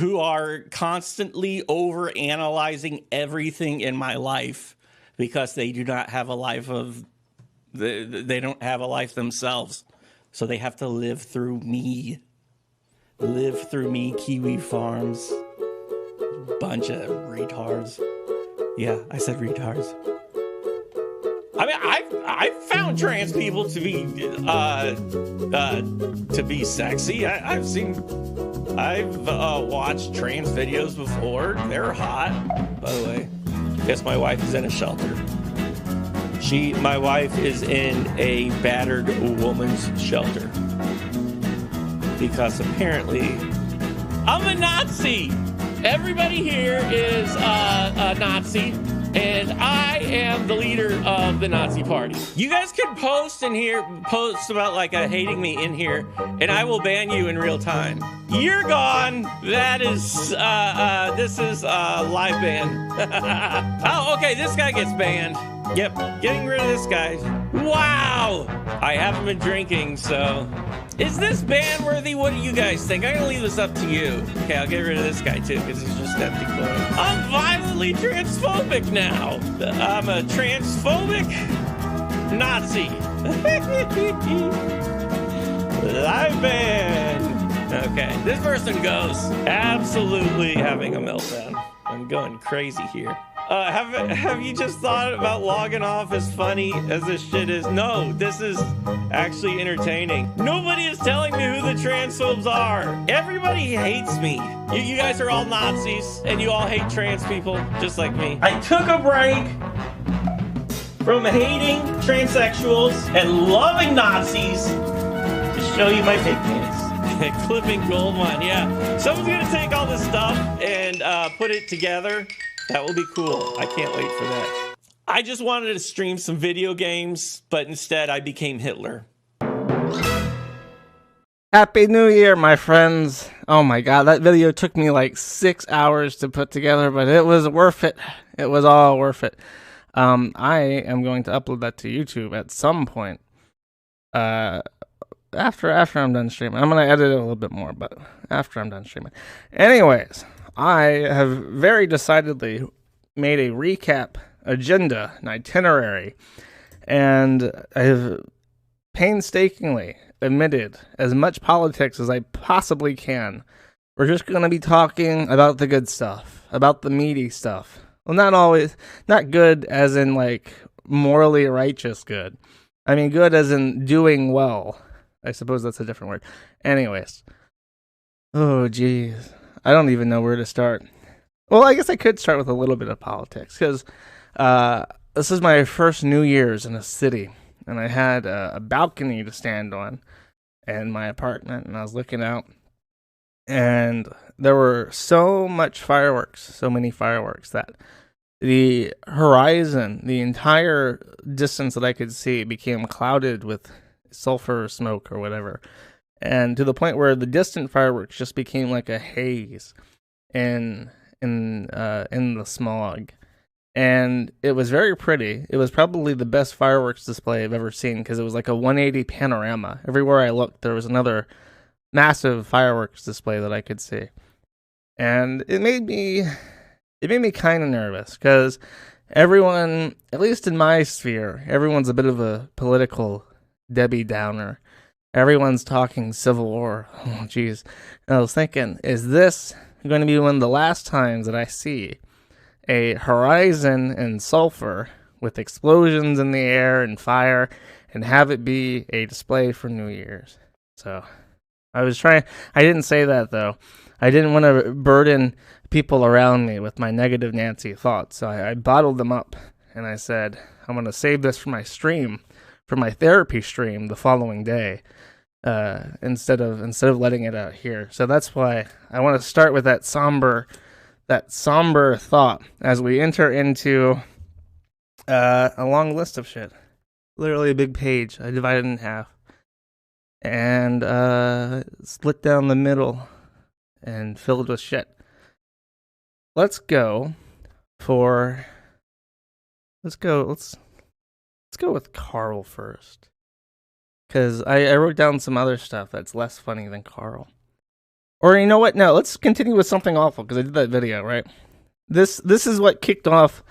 who are constantly over analyzing everything in my life because they do not have a life of, they don't have a life themselves. So they have to live through me. Live through me, Kiwi Farms. Bunch of retards. Yeah, I said retards. I mean, I've found trans people to be sexy. I've watched trans videos before. They're hot. By the way, guess my wife is in a shelter. My wife is in a battered woman's shelter because apparently I'm a Nazi. Everybody here is a Nazi. And I am the leader of the Nazi party. You guys can post about like hating me in here, and I will ban you in real time. You're gone. That is, this is live ban. Oh, okay, this guy gets banned. Yep, getting rid of this guy. Wow! I haven't been drinking, so... Is this ban worthy? What do you guys think? I'm gonna leave this up to you. Okay, I'll get rid of this guy too, because he's just empty coin. I'm violently transphobic now. I'm a transphobic Nazi. Live ban. Okay, this person goes absolutely having a meltdown. I'm going crazy here. Have you just thought about logging off as funny as this shit is? No, this is actually entertaining. Nobody is telling me who the transphobes are. Everybody hates me. You guys are all Nazis, and you all hate trans people, just like me. I took a break from hating transsexuals and loving Nazis to show you my pig pants. Clipping gold mine, yeah. Someone's gonna take all this stuff and put it together. That will be cool. I can't wait for that. I just wanted to stream some video games, but instead I became Hitler. Happy New Year, my friends. Oh my god, that video took me like 6 hours to put together, but it was worth it. It was all worth it. I am going to upload that to YouTube at some point. After I'm done streaming. I'm going to edit it a little bit more, but after I'm done streaming. Anyways, I have very decidedly made a recap agenda, an itinerary, and I have painstakingly omitted as much politics as I possibly can. We're just going to be talking about the good stuff, about the meaty stuff. Well, not good as in like morally righteous good. I mean good as in doing well. I suppose that's a different word. Anyways. Oh, jeez. I don't even know where to start. Well, I guess I could start with a little bit of politics, because this is my first New Year's in a city, and I had a balcony to stand on in my apartment, and I was looking out, and there were so many fireworks, that the horizon, the entire distance that I could see, became clouded with sulfur smoke or whatever. And to the point where the distant fireworks just became like a haze in the smog. And it was very pretty. It was probably the best fireworks display I've ever seen, because it was like a 180 panorama. Everywhere I looked, there was another massive fireworks display that I could see. And it made me kind of nervous, because everyone, at least in my sphere, everyone's a bit of a political Debbie Downer. Everyone's talking Civil War. Oh, jeez. I was thinking, is this going to be one of the last times that I see a horizon in sulfur with explosions in the air and fire, and have it be a display for New Year's? So I didn't say that, though. I didn't want to burden people around me with my negative Nancy thoughts, so I bottled them up, and I said, I'm going to save this for my stream, for my therapy stream the following day, instead of letting it out here. So that's why I want to start with that somber thought as we enter into a long list of shit. Literally a big page. I divided it in half and split down the middle and filled with shit. Let's go with Carl first, because I wrote down some other stuff that's less funny than Carl. Or you know what? No, let's continue with something awful because I did that video, right? This is what kicked off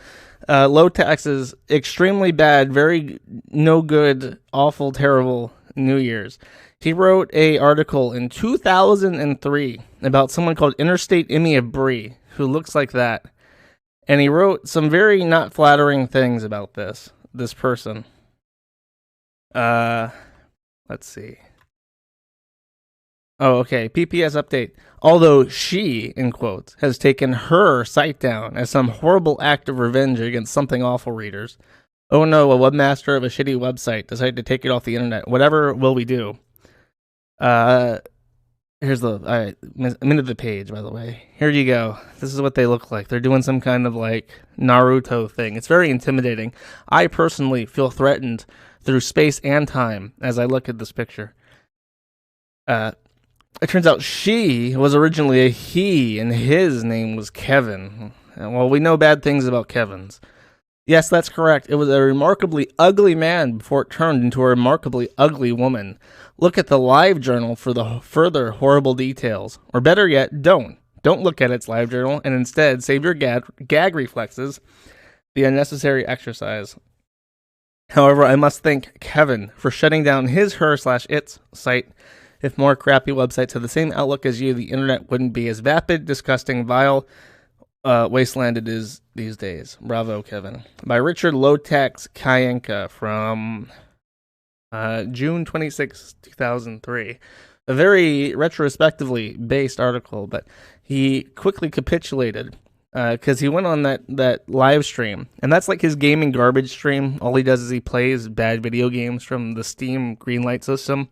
Low Tax's extremely bad, very no good, awful, terrible New Year's. He wrote a article in 2003 about someone called Interstate Emmy of Brie, who looks like that. And he wrote some very not flattering things about this person. Let's see. Oh, okay. PPS update. Although she, in quotes, has taken her site down as some horrible act of revenge against something awful readers. Oh no, a webmaster of a shitty website decided to take it off the internet. Whatever will we do? Here's the I'm into the page, by the way. Here you go. This is what they look like. They're doing some kind of like Naruto thing. It's very intimidating. I personally feel threatened through space and time as I look at this picture. It turns out she was originally a he, and his name was Kevin. Well, we know bad things about Kevins. Yes, that's correct. It was a remarkably ugly man before it turned into a remarkably ugly woman. Look at the live journal for the further horrible details. Or better yet, don't. Don't look at its live journal, and instead save your gag reflexes, the unnecessary exercise. However, I must thank Kevin for shutting down his, her/its site. If more crappy websites had the same outlook as you, the internet wouldn't be as vapid, disgusting, vile, wasteland it is these days. Bravo, Kevin. By Richard Lotax Kayenka from June 26, 2003. A very retrospectively based article, but he quickly capitulated because he went on that live stream, and that's like his gaming garbage stream. All he does is he plays bad video games from the Steam Greenlight system.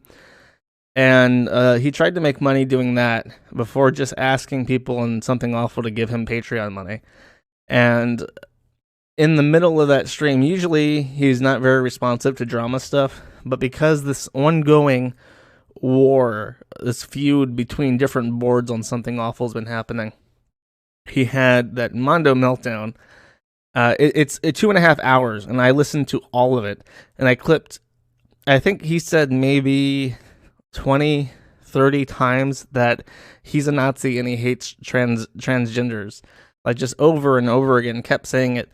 And he tried to make money doing that before just asking people and something awful to give him Patreon money. And in the middle of that stream, usually he's not very responsive to drama stuff, but because this ongoing war, this feud between different boards on something awful has been happening, he had that Mondo meltdown. It's 2.5 hours, and I listened to all of it, and I clipped, I think he said maybe 20, 30 times that he's a Nazi and he hates transgenders. Like, just over and over again, kept saying it.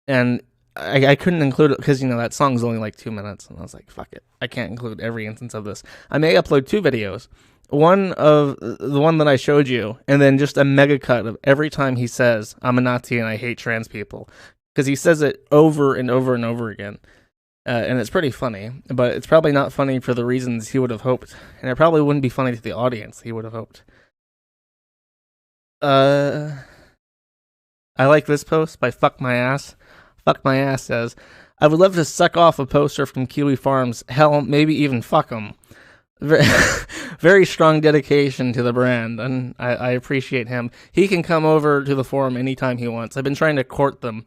And I couldn't include it because, that song's only like 2 minutes. And I was like, fuck it. I can't include every instance of this. I may upload 2 videos. One of the one that I showed you, and then just a mega cut of every time he says, I'm a Nazi and I hate trans people. Because he says it over and over and over again. And it's pretty funny, but it's probably not funny for the reasons he would have hoped. And it probably wouldn't be funny to the audience he would have hoped. I like this post by Fuck My Ass. Fuck My Ass says, I would love to suck off a poster from Kiwi Farms. Hell, maybe even fuck them. Very strong dedication to the brand, and I appreciate him. He can come over to the forum anytime he wants. I've been trying to court them.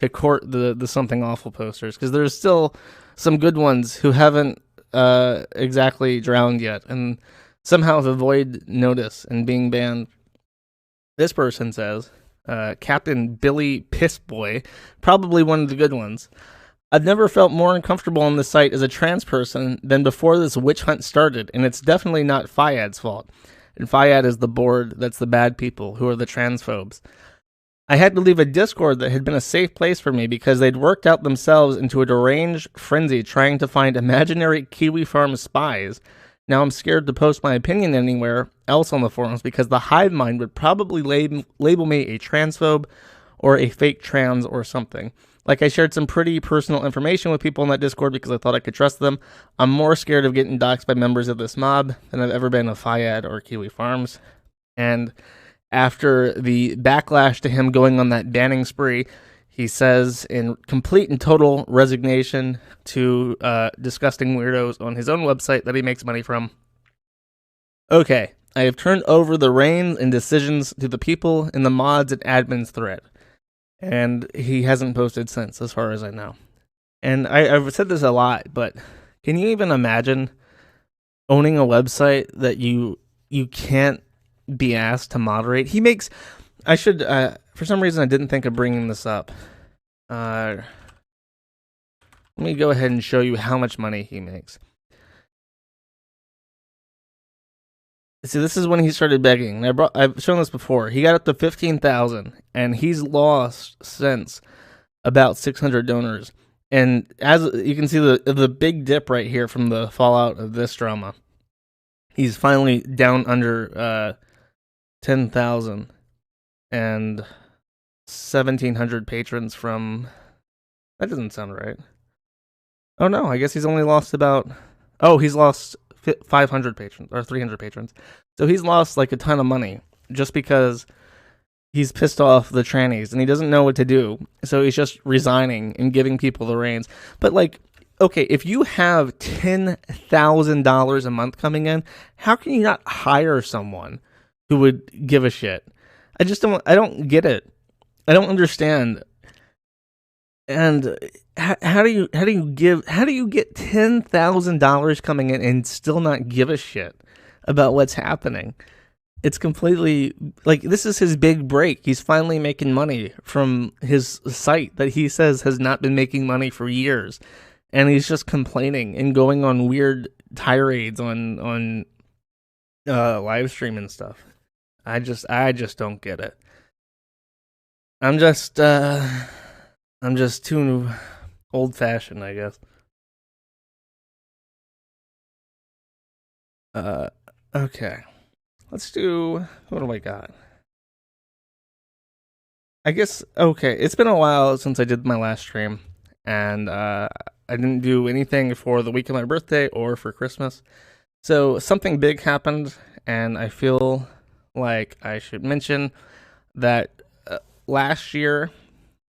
To court the something awful posters, because there's still some good ones who haven't exactly drowned yet and somehow have avoided notice and being banned. This person says, Captain Billy Pissboy, probably one of the good ones. I've never felt more uncomfortable on this site as a trans person than before this witch hunt started, and it's definitely not Fayad's fault. And Fayad is the board that's the bad people who are the transphobes. I had to leave a Discord that had been a safe place for me because they'd worked out themselves into a deranged frenzy trying to find imaginary Kiwi Farm spies. Now I'm scared to post my opinion anywhere else on the forums because the hive mind would probably label me a transphobe or a fake trans or something. Like, I shared some pretty personal information with people in that Discord because I thought I could trust them. I'm more scared of getting doxxed by members of this mob than I've ever been of Fayad or Kiwi Farms. And after the backlash to him going on that banning spree, he says in complete and total resignation to disgusting weirdos on his own website that he makes money from, okay, I have turned over the reins and decisions to the people in the mods and admins thread. And he hasn't posted since, as far as I know. And I've said this a lot, but can you even imagine owning a website that you can't be asked to moderate? He makes, I should, for some reason I didn't think of bringing this up. Let me go ahead and show you how much money he makes. See, this is when he started begging. I've shown this before. He got up to 15,000, and he's lost since about 600 donors. And as you can see, the big dip right here from the fallout of this drama, he's finally down under 10,000 and 1,700 patrons from. That doesn't sound right. Oh no, I guess he's only lost about. Oh, he's lost 500 patrons or 300 patrons. So he's lost like a ton of money just because he's pissed off the trannies and he doesn't know what to do. So he's just resigning and giving people the reins. But like, okay, if you have $10,000 a month coming in, how can you not hire someone who would give a shit? I don't get it. I don't understand. And how do you get $10,000 coming in and still not give a shit about what's happening? It's completely like, this is his big break. He's finally making money from his site that he says has not been making money for years, and he's just complaining and going on weird tirades on live stream and stuff. I just don't get it. I'm just too old-fashioned, I guess. Okay. Let's do... What do I got? I guess... Okay, it's been a while since I did my last stream. And I didn't do anything for the week of my birthday or for Christmas. So something big happened, and I feel like I should mention that last year,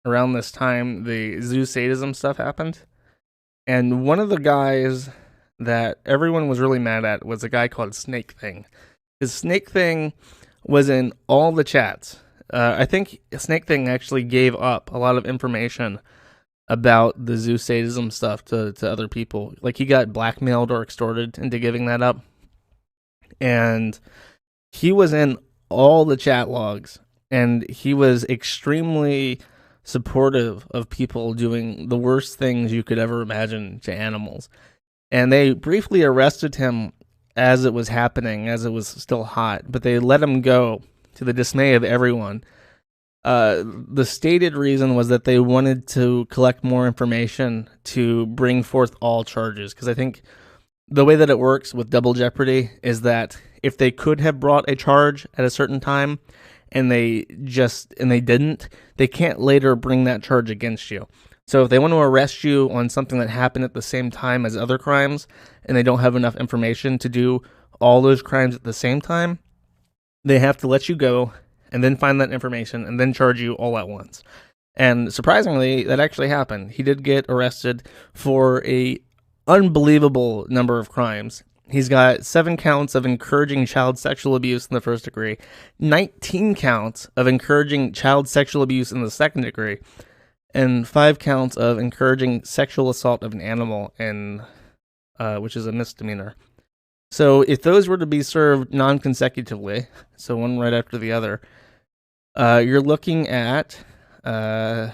around this time, the zoo sadism stuff happened. And one of the guys that everyone was really mad at was a guy called Snake Thing. His Snake Thing was in all the chats. I think Snake Thing actually gave up a lot of information about the zoo sadism stuff to other people. Like, he got blackmailed or extorted into giving that up. And he was in all the chat logs. And he was extremely supportive of people doing the worst things you could ever imagine to animals. And they briefly arrested him as it was happening, as it was still hot, but they let him go to the dismay of everyone. The stated reason was that they wanted to collect more information to bring forth all charges, because I think the way that it works with double jeopardy is that if they could have brought a charge at a certain time and they didn't, they can't later bring that charge against you. So if they want to arrest you on something that happened at the same time as other crimes, and they don't have enough information to do all those crimes at the same time, they have to let you go and then find that information and then charge you all at once. And surprisingly, that actually happened. He did get arrested for a unbelievable number of crimes. He's got 7 counts of encouraging child sexual abuse in the first degree, 19 counts of encouraging child sexual abuse in the second degree, and 5 counts of encouraging sexual assault of an animal, which is a misdemeanor. So if those were to be served non-consecutively, so one right after the other, you're looking at, let's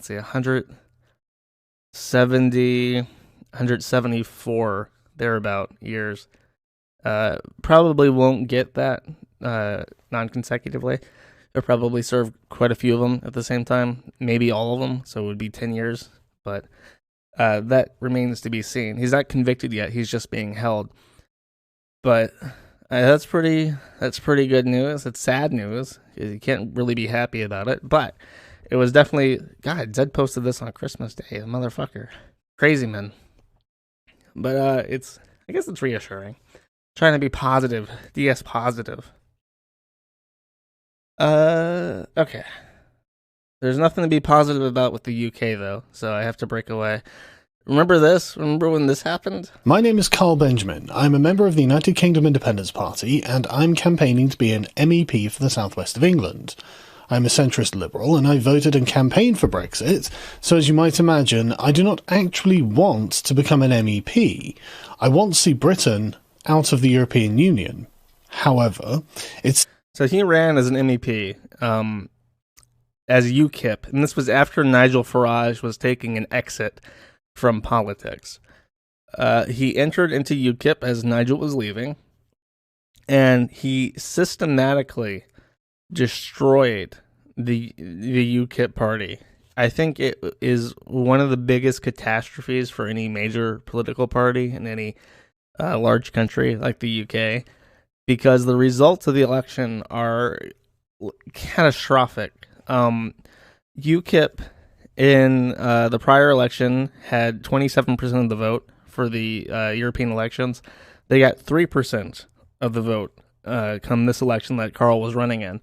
see, 174 thereabout years. Probably won't get that non-consecutively. They'll probably serve quite a few of them at the same time, maybe all of them, so it would be 10 years, but that remains to be seen. He's not convicted yet, he's just being held. But that's pretty good news. It's sad news. You can't really be happy about it, but it was definitely, God, Zed posted this on Christmas Day, the motherfucker. Crazy man. But I guess it's reassuring. Trying to be positive, DS positive. Okay. There's nothing to be positive about with the UK, though, so I have to break away. Remember this? Remember when this happened? My name is Carl Benjamin. I'm a member of the United Kingdom Independence Party, and I'm campaigning to be an MEP for the southwest of England. I'm a centrist liberal, and I voted and campaigned for Brexit, so as you might imagine, I do not actually want to become an MEP. I want to see Britain out of the European Union. However, it's... So he ran as an MEP, as UKIP, and this was after Nigel Farage was taking an exit from politics. He entered into UKIP as Nigel was leaving, and he systematically destroyed the UKIP party. I think it is one of the biggest catastrophes for any major political party in any large country like the UK, because the results of the election are catastrophic. UKIP in the prior election had 27% of the vote for the European elections. They got 3% of the vote come this election that Carl was running in,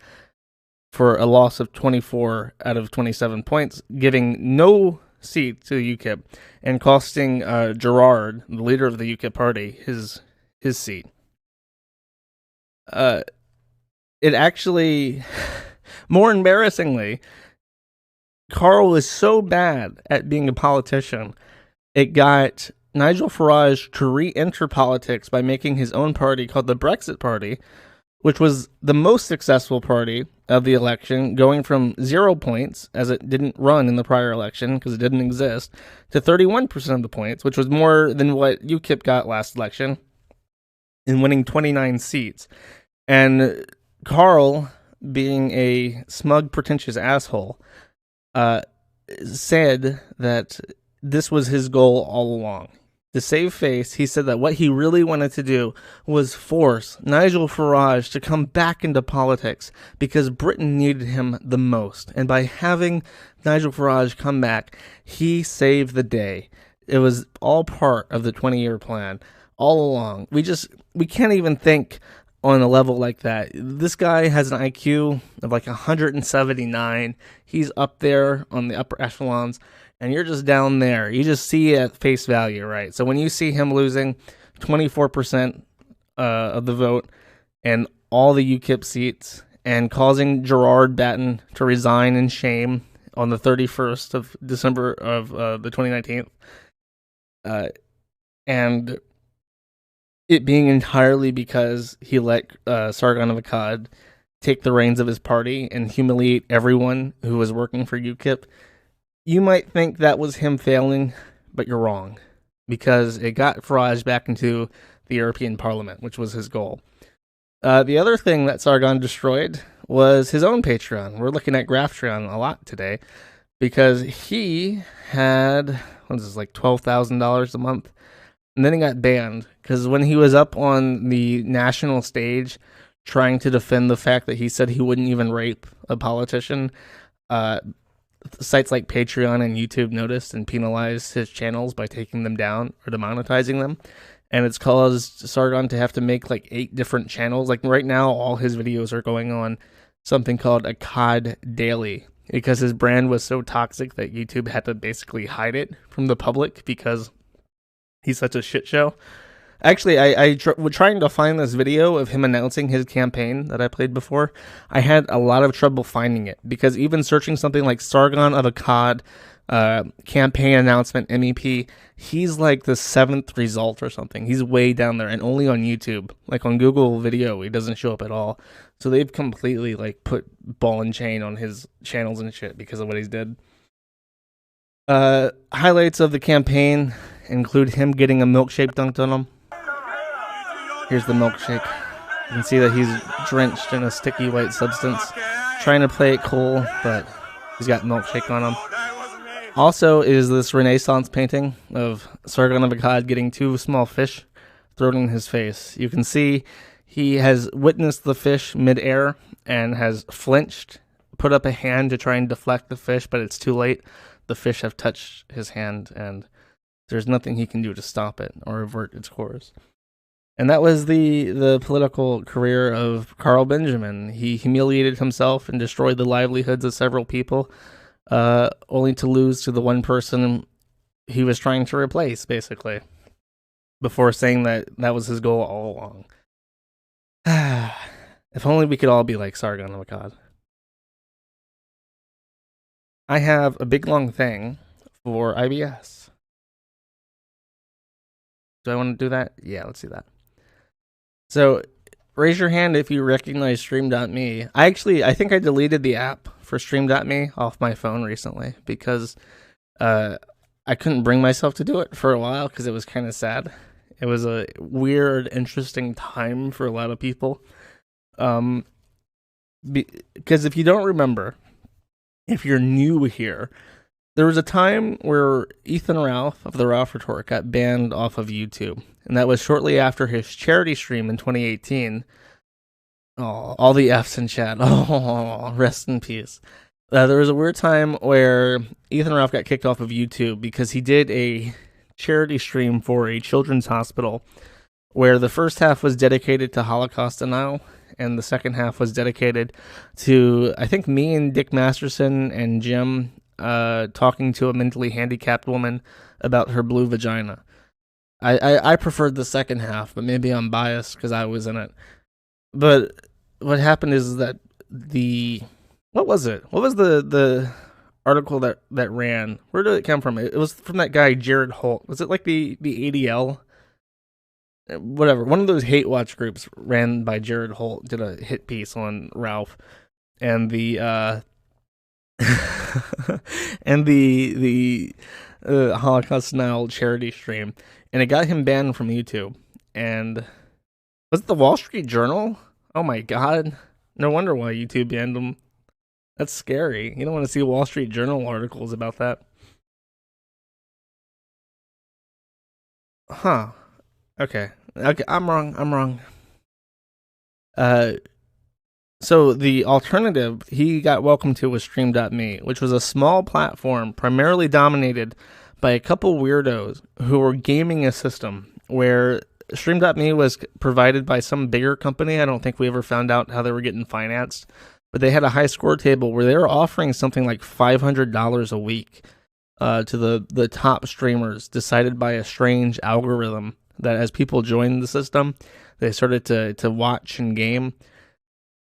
for a loss of 24 out of 27 points, giving no seat to UKIP and costing Gerard, the leader of the UKIP party, his seat. It actually, more embarrassingly, Carl was so bad at being a politician, it got Nigel Farage to re-enter politics by making his own party called the Brexit Party, which was the most successful party of the election, going from 0 points, as it didn't run in the prior election because it didn't exist, to 31% of the points, which was more than what UKIP got last election, in winning 29 seats. And Carl, being a smug, pretentious asshole, said that this was his goal all along. To save face, he said that what he really wanted to do was force Nigel Farage to come back into politics because Britain needed him the most. And by having Nigel Farage come back, he saved the day. It was all part of the 20-year plan all along. We can't even think on a level like that. This guy has an IQ of like 179. He's up there on the upper echelons, and you're just down there. You just see it at face value, right? So when you see him losing 24% of the vote and all the UKIP seats, and causing Gerard Batten to resign in shame on the 31st of December of the 2019, and it being entirely because he let Sargon of Akkad take the reins of his party and humiliate everyone who was working for UKIP, you might think that was him failing, but you're wrong, because it got Farage back into the European Parliament, which was his goal. The other thing that Sargon destroyed was his own Patreon. We're looking at Graftreon a lot today, because he had, what is this, like $12,000 a month? And then he got banned, because when he was up on the national stage trying to defend the fact that he said he wouldn't even rape a politician, sites like Patreon and YouTube noticed and penalized his channels by taking them down or demonetizing them. And it's caused Sargon to have to make like 8 different channels. Like right now, all his videos are going on something called Akkad Daily, because his brand was so toxic that YouTube had to basically hide it from the public because he's such a shit show. Actually, I was trying to find this video of him announcing his campaign that I played before. I had a lot of trouble finding it, because even searching something like Sargon of Akkad campaign announcement MEP, he's like the 7th result or something. He's way down there, and only on YouTube. Like on Google Video, he doesn't show up at all. So they've completely like put ball and chain on his channels and shit because of what he's did. Highlights of the campaign include him getting a milkshake dunked on him. Here's the milkshake. You can see that he's drenched in a sticky white substance, trying to play it cool, but he's got milkshake on him. Also is this Renaissance painting of Sargon of Akkad getting 2 small fish thrown in his face. You can see he has witnessed the fish midair and has flinched, put up a hand to try and deflect the fish, but it's too late. The fish have touched his hand, and there's nothing he can do to stop it or avert its course. And that was the political career of Carl Benjamin. He humiliated himself and destroyed the livelihoods of several people, only to lose to the one person he was trying to replace, basically, before saying that that was his goal all along. If only we could all be like Sargon of Akkad. I have a big long thing for IBS. Do I want to do that? Yeah, let's do that. So, raise your hand if you recognize Stream.me. I think I deleted the app for Stream.me off my phone recently because I I couldn't bring myself to do it for a while because it was kind of sad. It was a weird, interesting time for a lot of people. Because if you don't remember, if you're new here, there was a time where Ethan Ralph of the Ralph Retort got banned off of YouTube, and that was shortly after his charity stream in 2018. Oh, all the F's in chat. Oh, rest in peace. There was a weird time where Ethan Ralph got kicked off of YouTube because he did a charity stream for a children's hospital where the first half was dedicated to Holocaust denial, and the second half was dedicated to, I think, me and Dick Masterson and Jim talking to a mentally handicapped woman about her blue vagina. I preferred the second half, but maybe I'm biased because I was in it. But what happened is that what was it? What was the article that ran? Where did it come from? It was from that guy Jared Holt. Was it like the ADL? Whatever. One of those hate watch groups ran by Jared Holt did a hit piece on Ralph and the and the Holocaust denial charity stream, and it got him banned from YouTube. And was it the Wall Street Journal? Oh my god! No wonder why YouTube banned him. That's scary. You don't want to see Wall Street Journal articles about that. Huh. Okay, I'm wrong. So the alternative he got welcomed to was Stream.me, which was a small platform primarily dominated by a couple weirdos who were gaming a system where Stream.me was provided by some bigger company. I don't think we ever found out how they were getting financed, but they had a high score table where they were offering something like $500 a week to the top streamers, decided by a strange algorithm that as people joined the system, they started to watch and game.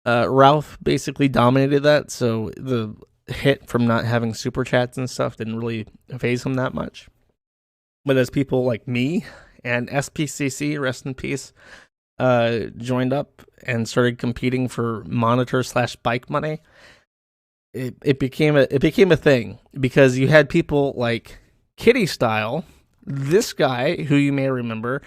Ralph basically dominated that, so the hit from not having super chats and stuff didn't really faze him that much. But as people like me and SPCC, rest in peace, joined up and started competing for monitor/bike money, it became a thing, because you had people like Kitty Style. This guy, who you may remember,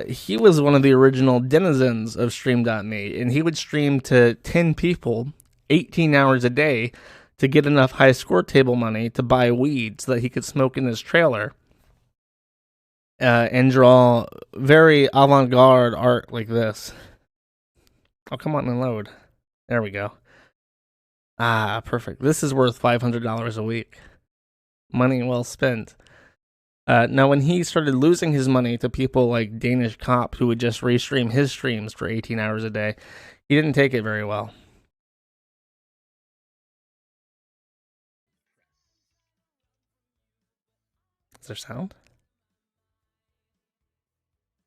he was one of the original denizens of Stream.me, and he would stream to 10 people, 18 hours a day, to get enough high score table money to buy weed so that he could smoke in his trailer, and draw very avant-garde art like this. Oh, come on and load. There we go. Ah, perfect. This is worth $500 a week. Money well spent. Now, when he started losing his money to people like Danish Cop, who would just restream his streams for 18 hours a day, he didn't take it very well. Is there sound?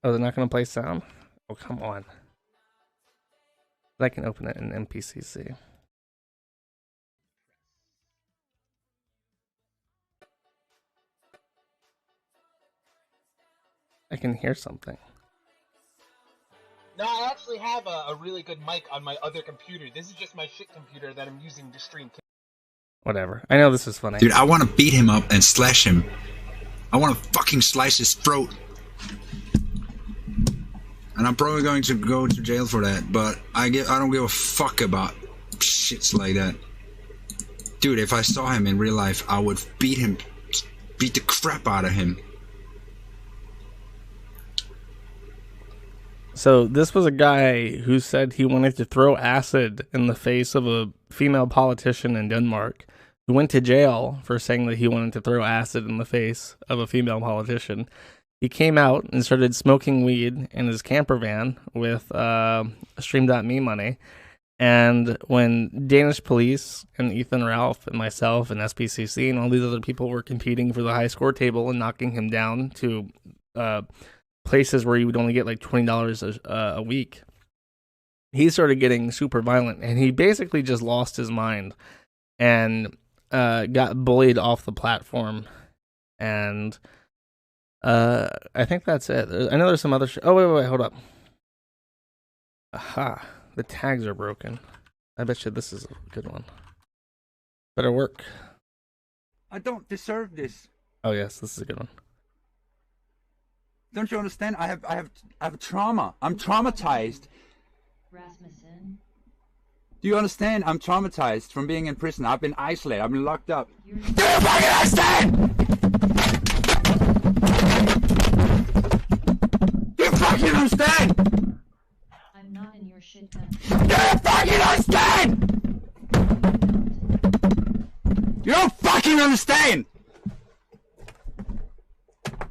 Oh, they're not going to play sound? Oh, come on. I can open it in MPCC. I can hear something. No, I actually have a really good mic on my other computer. This is just my shit computer that I'm using to stream. Whatever. I know this is funny. Dude, I want to beat him up and slash him. I want to fucking slice his throat. And I'm probably going to go to jail for that, but I don't give a fuck about shits like that. Dude, if I saw him in real life, I would beat the crap out of him. So this was a guy who said he wanted to throw acid in the face of a female politician in Denmark, who went to jail for saying that he wanted to throw acid in the face of a female politician. He came out and started smoking weed in his camper van with Stream.me money. And when Danish police and Ethan Ralph and myself and SPCC and all these other people were competing for the high score table and knocking him down to places where you would only get like $20 a week, he started getting super violent, and he basically just lost his mind and got bullied off the platform. And I think that's it. I know there's some other oh, wait, hold up. Aha, the tags are broken. I bet you this is a good one. Better work. I don't deserve this. Oh yes, this is a good one. Don't you understand? I have trauma. I'm traumatized. Rasmussen. Do you understand? I'm traumatized from being in prison. I've been isolated. I've been locked up. Do you fucking understand? Do you fucking understand? I'm not in your shit country. Do you fucking understand? You don't fucking understand!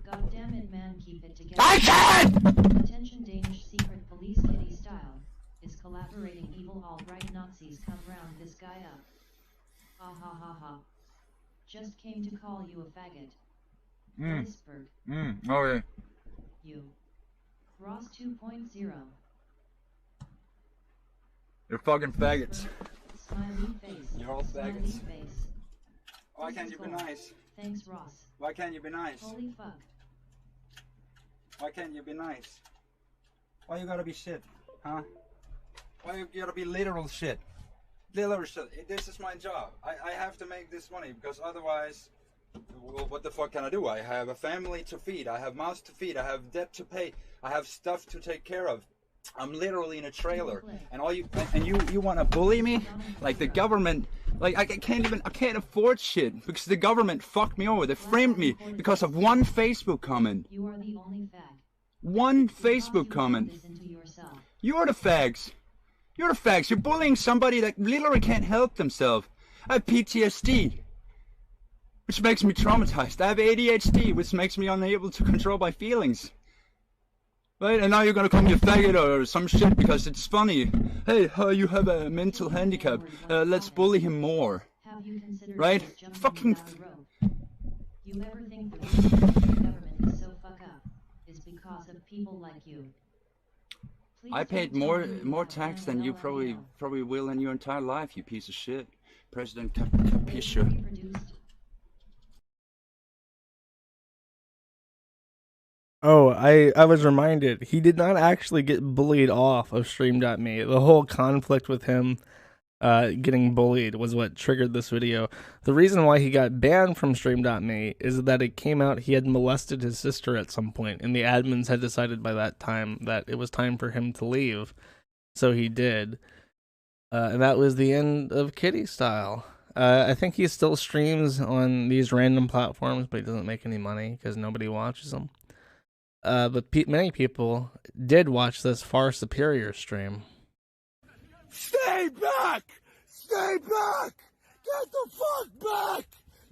God damn it, man, keep it together. I can't! Attention, Danish secret police kitty style is collaborating evil alt-right Nazis. Come round this guy up. Ha ha ha ha. Just came to call you a faggot. Iceberg. Oh yeah. You. Ross 2.0. You're fucking faggots. Smiley face. You're all Smiley faggots. face. Why can't you be nice? Thanks, Ross. Why can't you be nice? Holy fuck. Why can't you be nice? Why you gotta be shit, huh? Why you gotta be literal shit? Literal shit. This is my job. I have to make this money because otherwise, well, what the fuck can I do? I have a family to feed. I have mouths to feed. I have debt to pay. I have stuff to take care of. I'm literally in a trailer, and you want to bully me? Like the government, like I can't afford shit because the government fucked me over. They framed me because of one Facebook comment. You are the only fag. One Facebook comment. You're the fags. You're the fags. You're bullying somebody that literally can't help themselves. I have PTSD, which makes me traumatized. I have ADHD, which makes me unable to control my feelings. Right, and now you're gonna call me a faggot or some shit because it's funny. Hey, you have a mental handicap. Let's bully him more. Right? Fucking. You ever think the reason the government is so fuck up is because of people like you? I paid more tax than you probably will in your entire life, you piece of shit. President Capisha. Oh, I was reminded, he did not actually get bullied off of Stream.me. The whole conflict with him getting bullied was what triggered this video. The reason why he got banned from Stream.me is that it came out he had molested his sister at some point, and the admins had decided by that time that it was time for him to leave. So he did. And that was the end of Kitty Style. I think he still streams on these random platforms, but he doesn't make any money because nobody watches him. But many people did watch this far superior stream. Stay back! Stay back! Get the fuck back!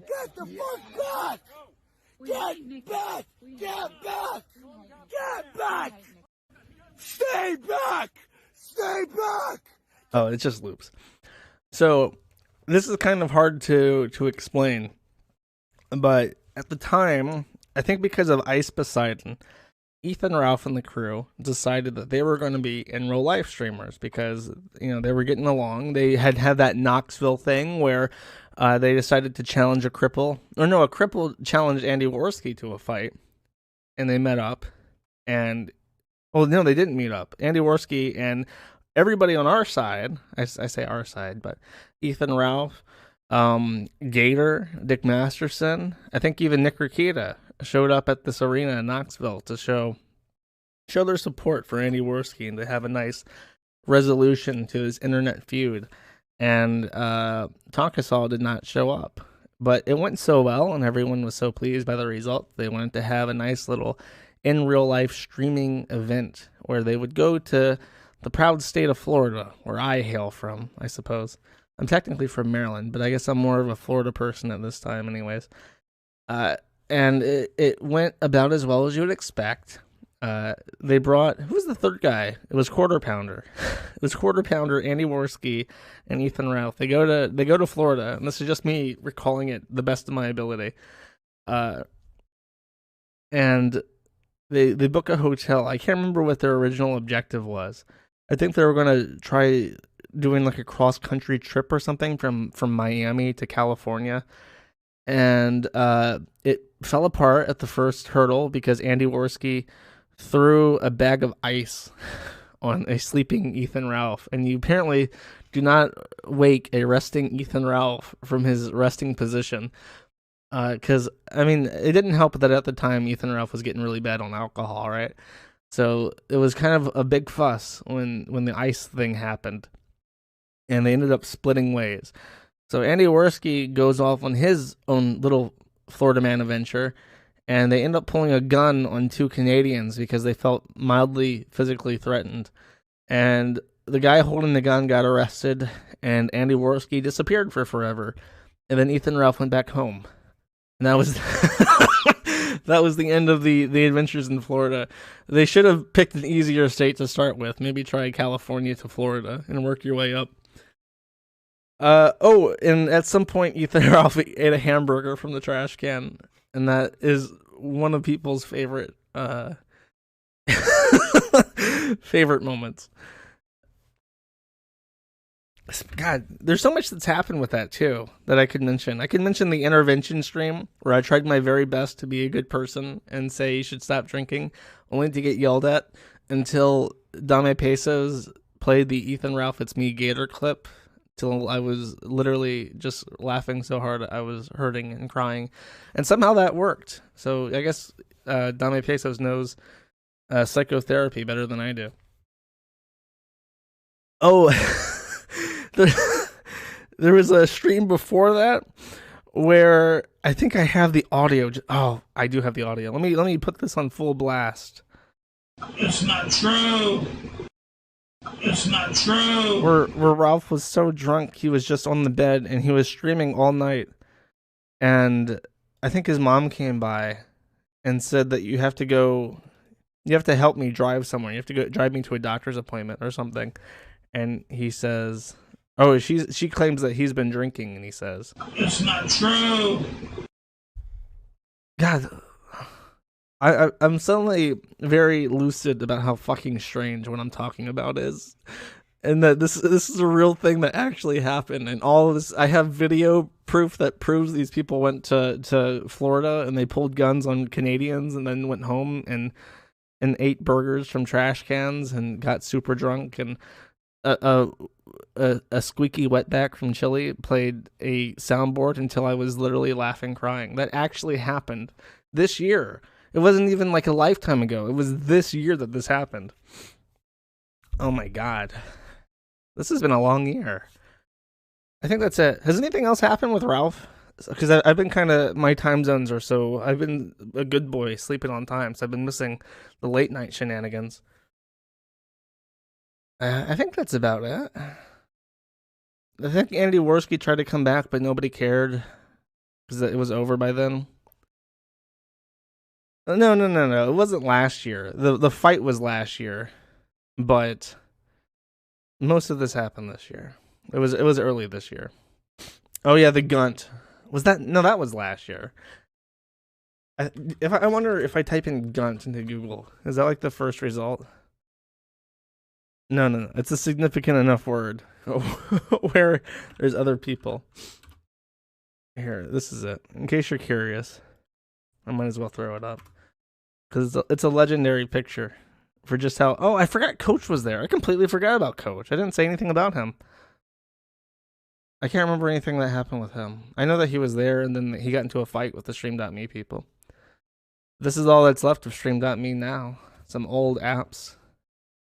Get the fuck back! Get back! Get back! Get back! Stay back! Stay back! Oh, it just loops. So this is kind of hard to explain, but at the time, I think because of Ice Poseidon, Ethan, Ralph, and the crew decided that they were going to be in real life streamers because, you know, they were getting along. They had that Knoxville thing where they decided to challenge a cripple. Or no, a cripple challenged Andy Worski to a fight, and they met up. And, well, no, they didn't meet up. Andy Worski and everybody on our side, I say our side, but Ethan, Ralph, Gator, Dick Masterson, I think even Nick Rakita showed up at this arena in Knoxville to show their support for Andy Worski and to have a nice resolution to his internet feud. And Takasal did not show up. But it went so well and everyone was so pleased by the result, they wanted to have a nice little in real life streaming event where they would go to the proud state of Florida, where I hail from, I suppose. I'm technically from Maryland, but I guess I'm more of a Florida person at this time anyways. And it went about as well as you would expect. They brought, who was the third guy? It was Quarter Pounder. It was Quarter Pounder, Andy Worski, and Ethan Ralph. They go to Florida, and this is just me recalling it the best of my ability. And they book a hotel. I can't remember what their original objective was. I think they were going to try doing like a cross-country trip or something from Miami to California. And it fell apart at the first hurdle because Andy Worski threw a bag of ice on a sleeping Ethan Ralph. And you apparently do not wake a resting Ethan Ralph from his resting position. Because, I mean, it didn't help that at the time Ethan Ralph was getting really bad on alcohol, right? So it was kind of a big fuss when the ice thing happened. And they ended up splitting ways. So Andy Worski goes off on his own little Florida man adventure, and they end up pulling a gun on 2 Canadians because they felt mildly physically threatened. And the guy holding the gun got arrested, and Andy Worski disappeared for forever. And then Ethan Ralph went back home. And that was that was the end of the adventures in Florida. They should have picked an easier state to start with. Maybe try California to Florida and work your way up. And at some point, Ethan Ralph ate a hamburger from the trash can, and that is one of people's favorite favorite moments. God, there's so much that's happened with that too that I could mention. I could mention the intervention stream where I tried my very best to be a good person and say you should stop drinking, only to get yelled at until Dame Pesos played the Ethan Ralph It's Me Gator clip till I was literally just laughing so hard I was hurting and crying, and somehow that worked. So I guess Dame Pesos knows psychotherapy better than I do. Oh. There was a stream before that where I think I have the audio. Oh, I do have the audio. Let me put this on full blast. It's not true. It's not true. Where Ralph was so drunk he was just on the bed and he was streaming all night. And I think his mom came by and said that you have to help me drive somewhere. You have to go drive me to a doctor's appointment or something. And he says, oh, she claims that he's been drinking, and he says, it's not true. God, I'm suddenly very lucid about how fucking strange what I'm talking about is, and that this is a real thing that actually happened, and all of this, I have video proof that proves these people went to Florida and they pulled guns on Canadians and then went home and ate burgers from trash cans and got super drunk, and a squeaky wetback from Chile played a soundboard until I was literally laughing, crying. That actually happened this year. It wasn't even like a lifetime ago. It was this year that this happened. Oh my God. This has been a long year. I think that's it. Has anything else happened with Ralph? Because I've been kind of, my time zones are so, I've been a good boy sleeping on time, so I've been missing the late night shenanigans. I think that's about it. I think Andy Worski tried to come back, but nobody cared because it was over by then. No. It wasn't last year. The fight was last year, but most of this happened this year. It was early this year. Oh yeah, the Gunt. Was that? No, that was last year. I wonder if I type in Gunt into Google, is that like the first result? No. It's a significant enough word where there's other people. Here, this is it. In case you're curious, I might as well throw it up. Because it's a legendary picture for just how... Oh, I forgot Coach was there. I completely forgot about Coach. I didn't say anything about him. I can't remember anything that happened with him. I know that he was there and then he got into a fight with the Stream.me people. This is all that's left of Stream.me now. Some old apps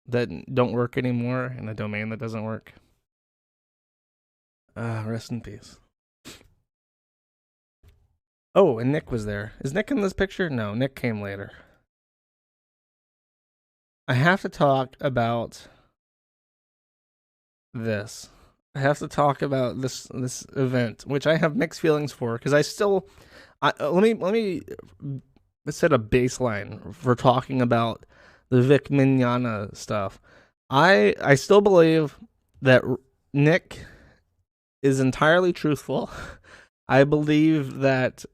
that don't work anymore and a domain that doesn't work. Rest in peace. Oh, and Nick was there. Is Nick in this picture? No, Nick came later. I have to talk about this. I have to talk about this event, which I have mixed feelings for, because let me set a baseline for talking about the Vic Mignogna stuff. I still believe that Nick is entirely truthful. I believe that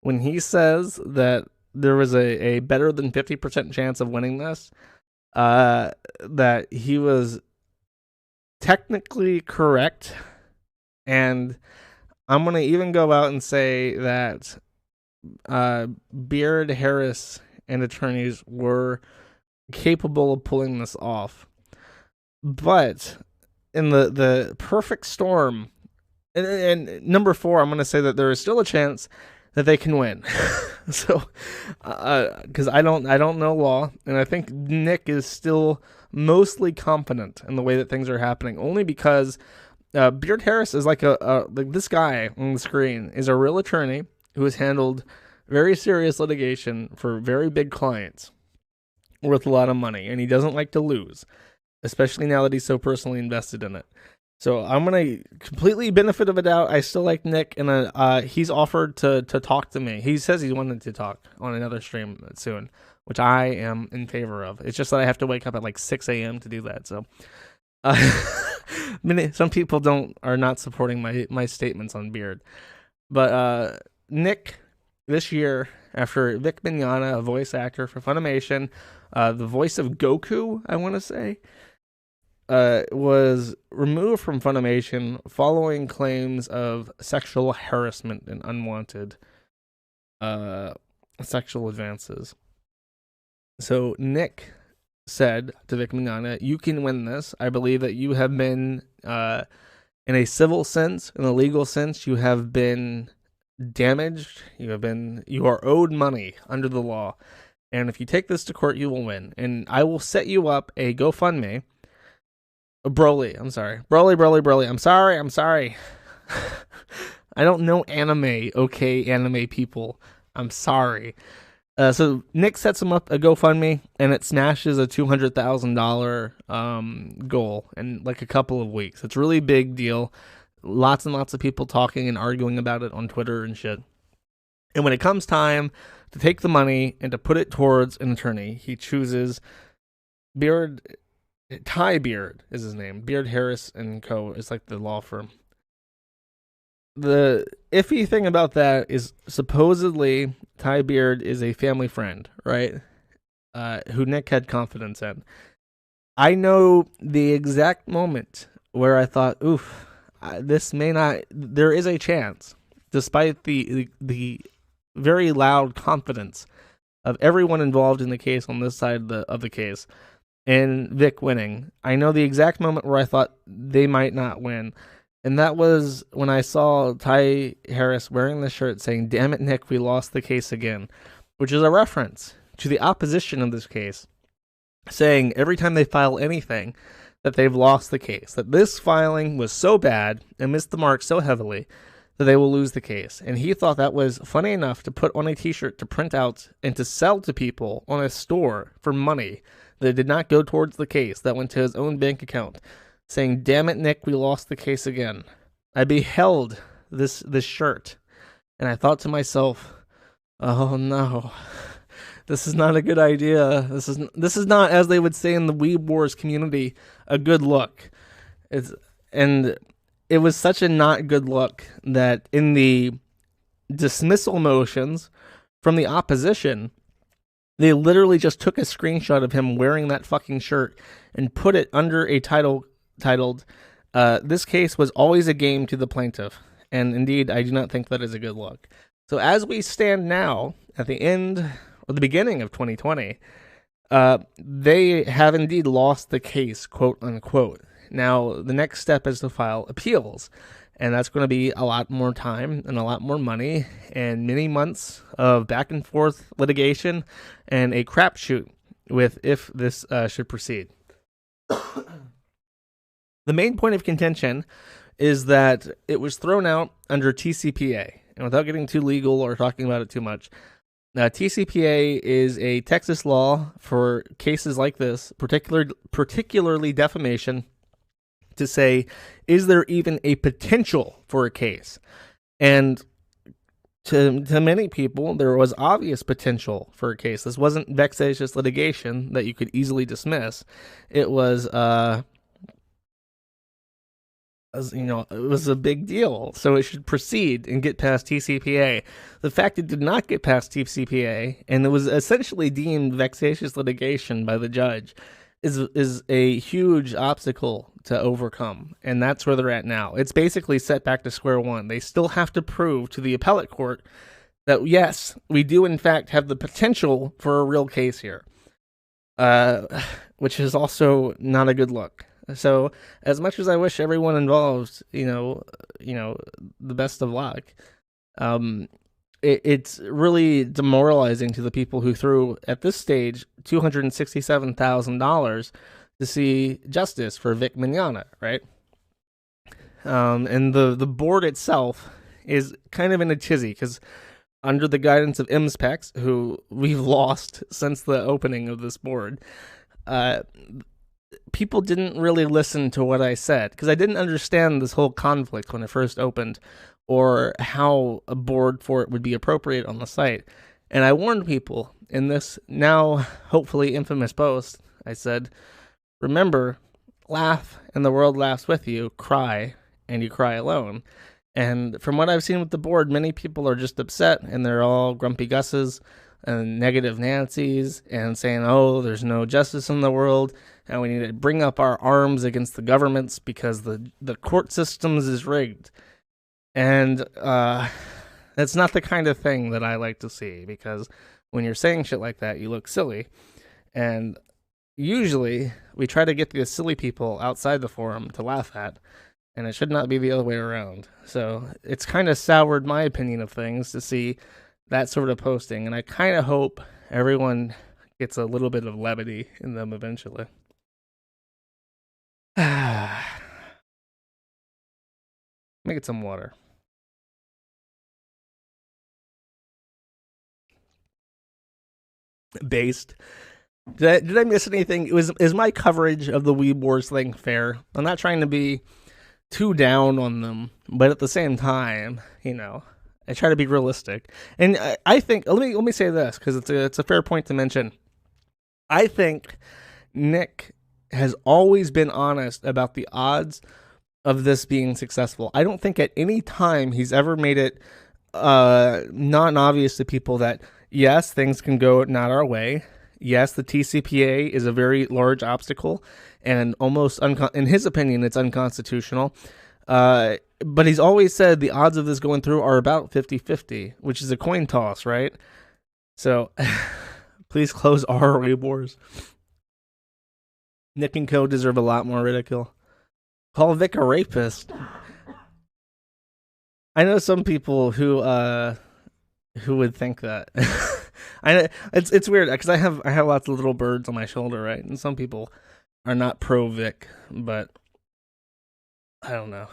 when he says that there was a better than 50% chance of winning this, that he was technically correct. And I'm going to even go out and say that Beard, Harris, and attorneys were capable of pulling this off. But in the perfect storm, and number 4, I'm going to say that there is still a chance that they can win. So, because I don't know law, and I think Nick is still mostly competent in the way that things are happening, only because Beard Harris is like like this guy on the screen is a real attorney who has handled very serious litigation for very big clients worth a lot of money, and he doesn't like to lose, especially now that he's so personally invested in it. So I'm gonna completely benefit of a doubt. I still like Nick, and he's offered to talk to me. He says he wanted to talk on another stream soon, which I am in favor of. It's just that I have to wake up at like 6 a.m. to do that. So some people are not supporting my statements on Beard, but Nick this year, after Vic Mignogna, a voice actor for Funimation, the voice of Goku, I want to say, was removed from Funimation following claims of sexual harassment and unwanted sexual advances. So Nick said to Vic Mignogna, "You can win this. I believe that you have been, in a civil sense, in a legal sense, you have been damaged. You are owed money under the law. And if you take this to court, you will win. And I will set you up a GoFundMe." Broly. I'm sorry. I don't know anime, okay, anime people. I'm sorry. So Nick sets him up a GoFundMe, and it smashes a $200,000 goal in like a couple of weeks. It's a really big deal. Lots and lots of people talking and arguing about it on Twitter and shit. And when it comes time to take the money and to put it towards an attorney, he chooses Ty Beard is his name. Beard Harris and Co. is like the law firm. The iffy thing about that is supposedly Ty Beard is a family friend, right? Who Nick had confidence in. I know the exact moment where I thought, oof, this may not, there is a chance, despite the very loud confidence of everyone involved in the case on this side of the case, and Vic winning. I know the exact moment where I thought they might not win. And that was when I saw Ty Harris wearing the shirt saying, "Damn it, Nick, we lost the case again," which is a reference to the opposition of this case, saying every time they file anything that they've lost the case, that this filing was so bad and missed the mark so heavily that they will lose the case. And he thought that was funny enough to put on a t-shirt to print out and to sell to people on a store for money that did not go towards the case, that went to his own bank account, saying, "Damn it, Nick, we lost the case again." I beheld this shirt, and I thought to myself, oh no, this is not a good idea. This is not, as they would say in the Weeb Wars community, a good look. And it was such a not good look that in the dismissal motions from the opposition, they literally just took a screenshot of him wearing that fucking shirt and put it under a title titled, "This case was always a game to the plaintiff." And indeed, I do not think that is a good look. So as we stand now, at the end or the beginning of 2020, they have indeed lost the case, quote unquote. Now, the next step is to file appeals. And that's going to be a lot more time and a lot more money and many months of back and forth litigation and a crapshoot with if this should proceed. The main point of contention is that it was thrown out under TCPA. And without getting too legal or talking about it too much, TCPA is a Texas law for cases like this, particularly defamation, to say, is there even a potential for a case? And to many people, there was obvious potential for a case. This wasn't vexatious litigation that you could easily dismiss. It was, it was a big deal, so it should proceed and get past TCPA. The fact it did not get past TCPA, and it was essentially deemed vexatious litigation by the judge, is a huge obstacle to overcome, and that's where they're at now. It's basically set back to square one. They still have to prove to the appellate court that, yes, we do in fact have the potential for a real case here, which is also not a good look. So, as much as I wish everyone involved, the best of luck, it's really demoralizing to the people who threw, at this stage, $267,000 to see justice for Vic Mignogna, right? And the board itself is kind of in a tizzy, because under the guidance of IMSPEX, who we've lost since the opening of this board, people didn't really listen to what I said, because I didn't understand this whole conflict when it first opened, or how a board for it would be appropriate on the site. And I warned people in this now hopefully infamous post. I said, remember, laugh and the world laughs with you, cry and you cry alone. And from what I've seen with the board, many people are just upset, and they're all grumpy Gusses and negative Nancys, and saying, oh, there's no justice in the world, and we need to bring up our arms against the governments because the court systems is rigged. And that's not the kind of thing that I like to see, because when you're saying shit like that, you look silly. And usually we try to get the silly people outside the forum to laugh at, and it should not be the other way around. So it's kind of soured my opinion of things to see that sort of posting, and I kind of hope everyone gets a little bit of levity in them eventually. Let me get some water. Based. Did I miss anything? Is my coverage of the Weeb Wars thing fair? I'm not trying to be too down on them, but at the same time, you know, I try to be realistic. And I think, let me say this, because it's a fair point to mention. I think Nick has always been honest about the odds of this being successful. I don't think at any time he's ever made it not obvious to people that, yes, things can go not our way. Yes, the TCPA is a very large obstacle, and almost, in his opinion, it's unconstitutional. But he's always said the odds of this going through are about 50-50, which is a coin toss, right? So, please close our Weeb Wars. Nick and Co. deserve a lot more ridicule. Call Vic a rapist. I know some people who would think that. It's weird, because I have lots of little birds on my shoulder, right? And some people are not pro Vic, but I don't know.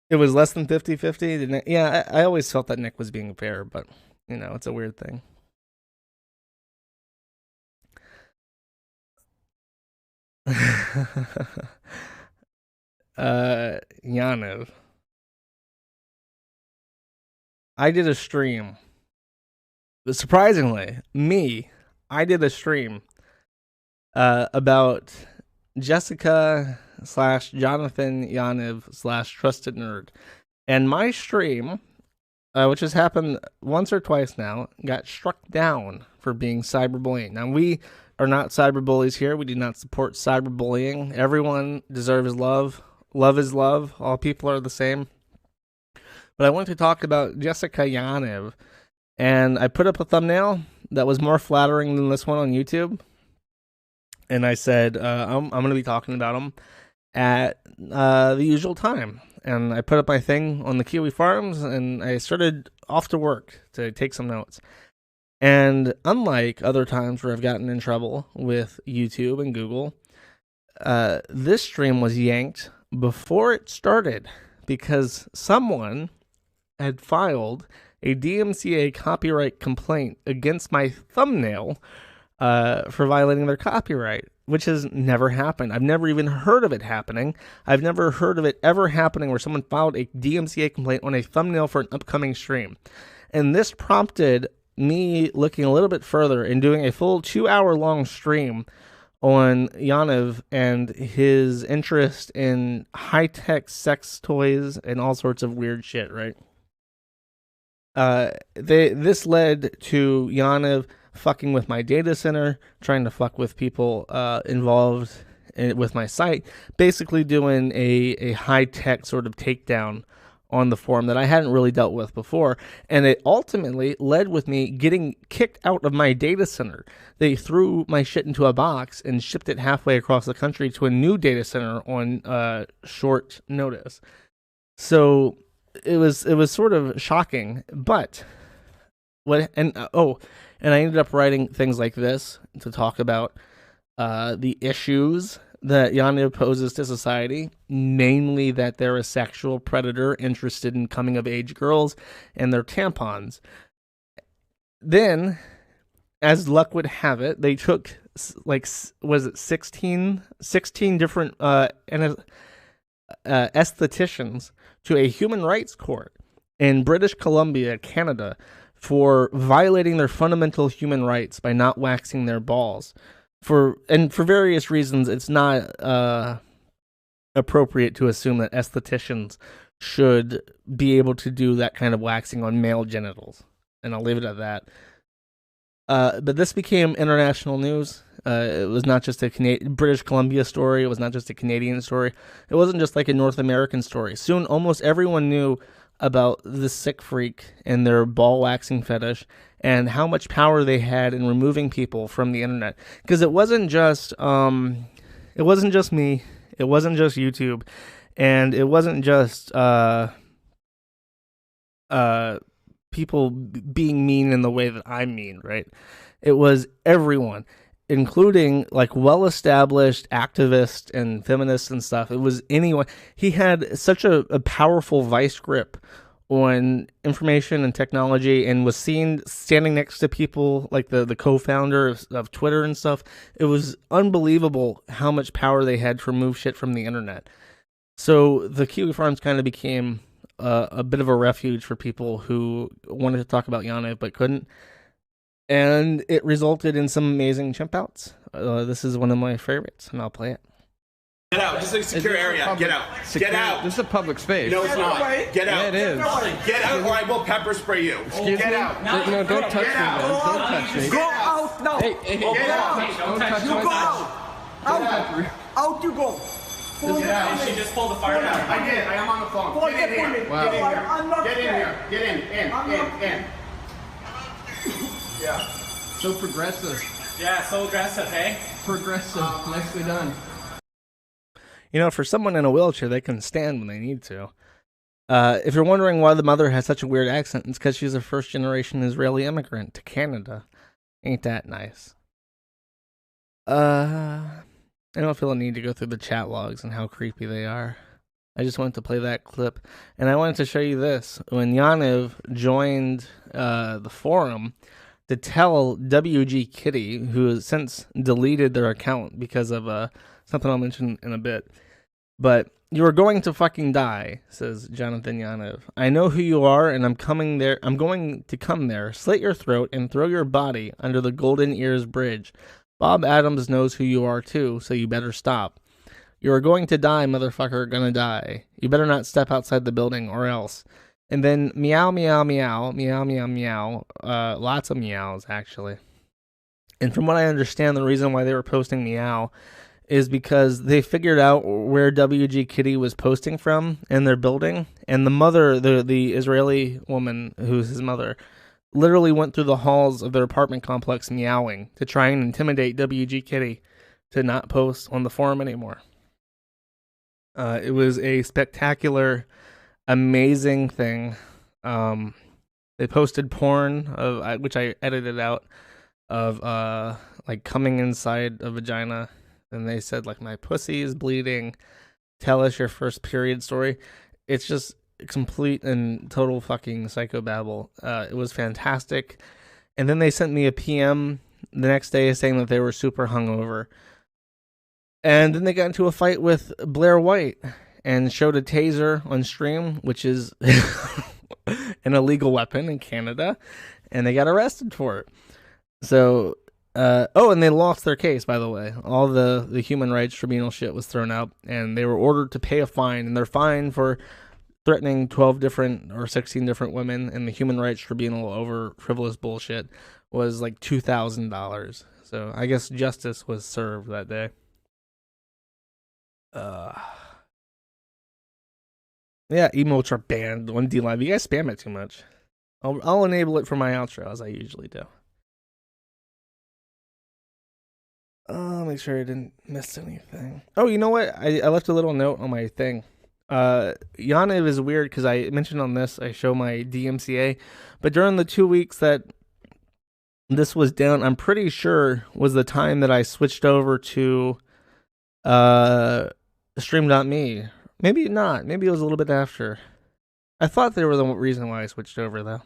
It was less than 50-50. Yeah, I always felt that Nick was being fair, but you know, it's a weird thing. Yaniv. I did a stream. Surprisingly, I did a stream about Jessica / Jonathan Yaniv / Trusted Nerd. And my stream, which has happened once or twice now, got struck down for being cyberbullying. Now, we are not cyberbullies here. We do not support cyberbullying. Everyone deserves love. Love is love. All people are the same. But I want to talk about Jessica Yaniv, and I put up a thumbnail that was more flattering than this one on YouTube. And I said, I'm going to be talking about them at the usual time. And I put up my thing on the Kiwi farms, and I started off to work to take some notes. And unlike other times where I've gotten in trouble with YouTube and Google, this stream was yanked before it started because someone had filed a DMCA copyright complaint against my thumbnail for violating their copyright, which has never happened. I've never even heard of it happening. I've never heard of it ever happening where someone filed a DMCA complaint on a thumbnail for an upcoming stream. And this prompted me looking a little bit further and doing a full 2-hour-long stream on Yaniv and his interest in high-tech sex toys and all sorts of weird shit, right? This led to Yaniv fucking with my data center, trying to fuck with people involved with my site, basically doing a high-tech sort of takedown on the forum that I hadn't really dealt with before, and it ultimately led with me getting kicked out of my data center. They threw my shit into a box and shipped it halfway across the country to a new data center on short notice. So it was sort of shocking. But and I ended up writing things like this to talk about the issues that Yaniv poses to society, namely that they're a sexual predator interested in coming-of-age girls and their tampons. Then, as luck would have it, they took, like, was it 16 different estheticians to a human rights court in British Columbia, Canada, for violating their fundamental human rights by not waxing their balls. For various reasons, it's not appropriate to assume that estheticians should be able to do that kind of waxing on male genitals. And I'll leave it at that. But this became international news. It was not just a British Columbia story. It was not just a Canadian story. It wasn't just like a North American story. Soon, almost everyone knew about the sick freak and their ball waxing fetish and how much power they had in removing people from the internet. Because it wasn't just me. It wasn't just YouTube, and it wasn't just people being mean in the way that I'm mean, right? It was everyone, including like well-established activists and feminists and stuff. It was anyone. He had such a powerful vice grip on information and technology, and was seen standing next to people like the co-founder of Twitter and stuff. It was unbelievable how much power they had to remove shit from the internet. So the Kiwi Farms kind of became a bit of a refuge for people who wanted to talk about Yaniv but couldn't. And it resulted in some amazing chimp outs. This is one of my favorites, and I'll play it. Get out. This is a secure area. Get out. Get out. This is a public space. No, it's not. Get out. Yeah, it is. Get out, or I will pepper spray you. Excuse Get me? out. No, don't touch me, man. Don't touch me. Go out now. Hey, Get out. Don't touch me. You go out. Out you go. Get out. She just pulled the fire out. I did. I am on the phone. Get in here. Wow. Get in here. Get in. In. Yeah. So progressive. Yeah, so aggressive, hey? Progressive. Nicely done. You know, for someone in a wheelchair, they can stand when they need to. If you're wondering why the mother has such a weird accent, it's because she's a first-generation Israeli immigrant to Canada. Ain't that nice? I don't feel a need to go through the chat logs and how creepy they are. I just wanted to play that clip. And I wanted to show you this. When Yaniv joined the forum to tell WG Kitty, who has since deleted their account because of something I'll mention in a bit. But you are going to fucking die, says Jonathan Yaniv. I know who you are, and I'm coming there. I'm going to come there, slit your throat, and throw your body under the Golden Ears Bridge. Bob Adams knows who you are too, so you better stop. You are going to die, motherfucker, gonna die. You better not step outside the building, or else. And then meow, meow, meow, meow, meow, meow. Lots of meows, actually. And from what I understand, the reason why they were posting meow is because they figured out where WG Kitty was posting from in their building. And the mother, the Israeli woman who's his mother, literally went through the halls of their apartment complex meowing to try and intimidate WG Kitty to not post on the forum anymore. It was a spectacular, amazing thing. They posted porn of which I edited out of like coming inside a vagina, and they said like my pussy is bleeding. Tell us your first period story. It's just complete and total fucking psychobabble. It was fantastic. And then they sent me a PM the next day saying that they were super hungover. And then they got into a fight with Blair White and showed a taser on stream, which is an illegal weapon in Canada, and they got arrested for it. So, and they lost their case, by the way. All the human rights tribunal shit was thrown out, and they were ordered to pay a fine, and their fine for threatening 12 different or 16 different women in the human rights tribunal over frivolous bullshit was like $2,000. So I guess justice was served that day. Yeah, emotes are banned on DLive. You guys spam it too much. I'll enable it for my outro, as I usually do. Make sure I didn't miss anything. Oh, you know what? I left a little note on my thing. Yaniv is weird because I mentioned on this, I show my DMCA, but during the 2 weeks that this was down, I'm pretty sure was the time that I switched over to stream.me. Maybe not. Maybe it was a little bit after. I thought they were the reason why I switched over, though.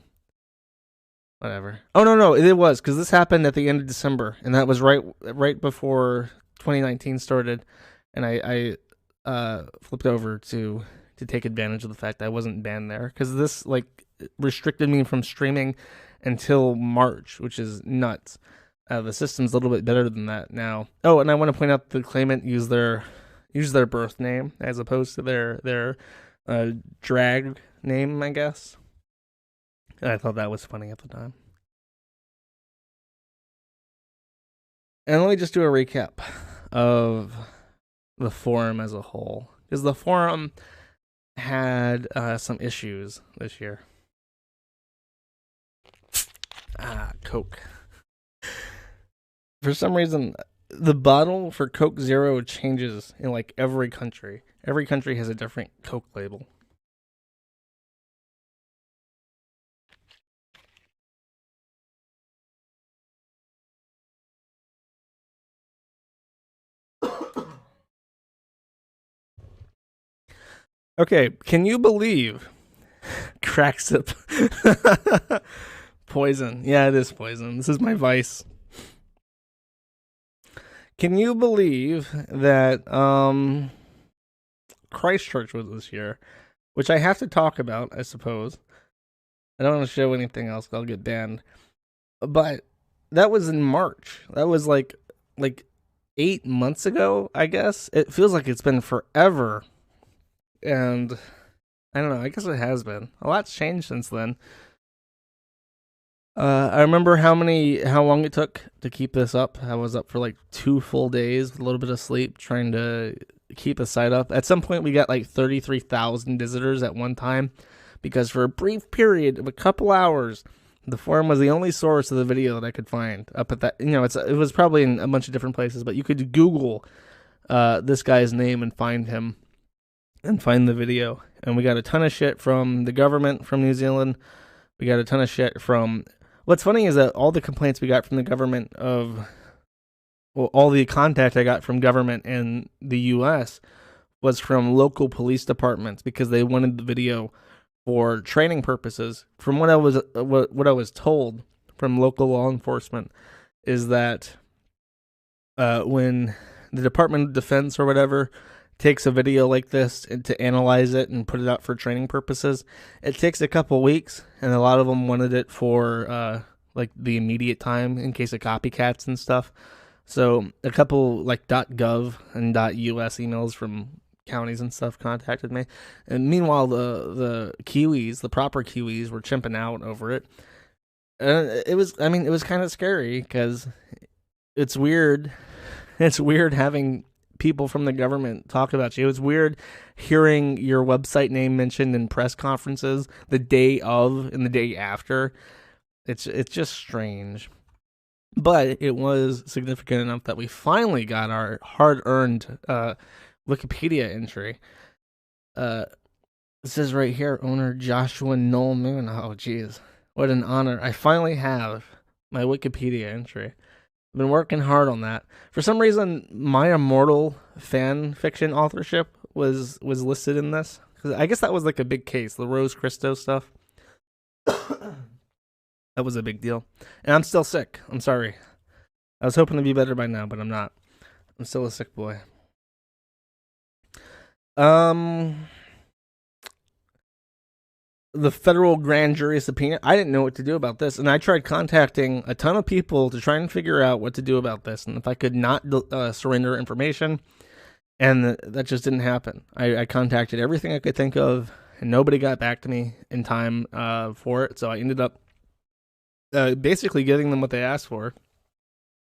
Whatever. Oh, no, it was, because this happened at the end of December, and that was right before 2019 started, and I flipped over to take advantage of the fact that I wasn't banned there, because this, like, restricted me from streaming until March, which is nuts. The system's a little bit better than that now. Oh, and I want to point out the claimant used their birth name as opposed to their drag name, I guess. And I thought that was funny at the time. And let me just do a recap of the forum as a whole, because the forum had some issues this year. Coke. For some reason, the bottle for Coke Zero changes in like every country. Every country has a different Coke label. Okay, can you believe crack sip? Poison. Yeah, it is poison. This is my vice. Can you believe that Christchurch was this year? Which I have to talk about, I suppose. I don't want to show anything else, I'll get banned. But that was in March. That was like 8 months ago, I guess. It feels like it's been forever. And I don't know, I guess it has been. A lot's changed since then. I remember how long it took to keep this up. I was up for like 2 full days with a little bit of sleep trying to keep the site up. At some point we got like 33,000 visitors at one time because for a brief period of a couple hours, the forum was the only source of the video that I could find up at that. You know, it was probably in a bunch of different places, but you could Google this guy's name and find him and find the video. And we got a ton of shit from the government from New Zealand. We got a ton of shit from... What's funny is that all the complaints we got from the government all the contact I got from government in the U.S. was from local police departments because they wanted the video for training purposes. From what I was told from local law enforcement is that when the Department of Defense or whatever takes a video like this and to analyze it and put it out for training purposes, it takes a couple weeks, and a lot of them wanted it for like the immediate time in case of copycats and stuff. So a couple like .gov and .us emails from counties and stuff contacted me, and meanwhile the Kiwis, the proper Kiwis, were chimping out over it. It was kind of scary because it's weird. It's weird having people from the government talk about you. It's weird hearing your website name mentioned in press conferences the day of and the day after. It's just strange. But it was significant enough that we finally got our hard-earned Wikipedia entry. It says right here, owner Joshua Noel Moon. Oh, geez. What an honor. I finally have my Wikipedia entry. I've been working hard on that. For some reason, my immortal fan fiction authorship was listed in this. 'Cause I guess that was like a big case, the Rose Christo stuff. That was a big deal. And I'm still sick. I'm sorry. I was hoping to be better by now, but I'm not. I'm still a sick boy. The federal grand jury subpoena. I didn't know what to do about this, and I tried contacting a ton of people to try and figure out what to do about this, and if I could not surrender information, and that just didn't happen. I contacted everything I could think of, and nobody got back to me in time for it, so I ended up basically giving them what they asked for.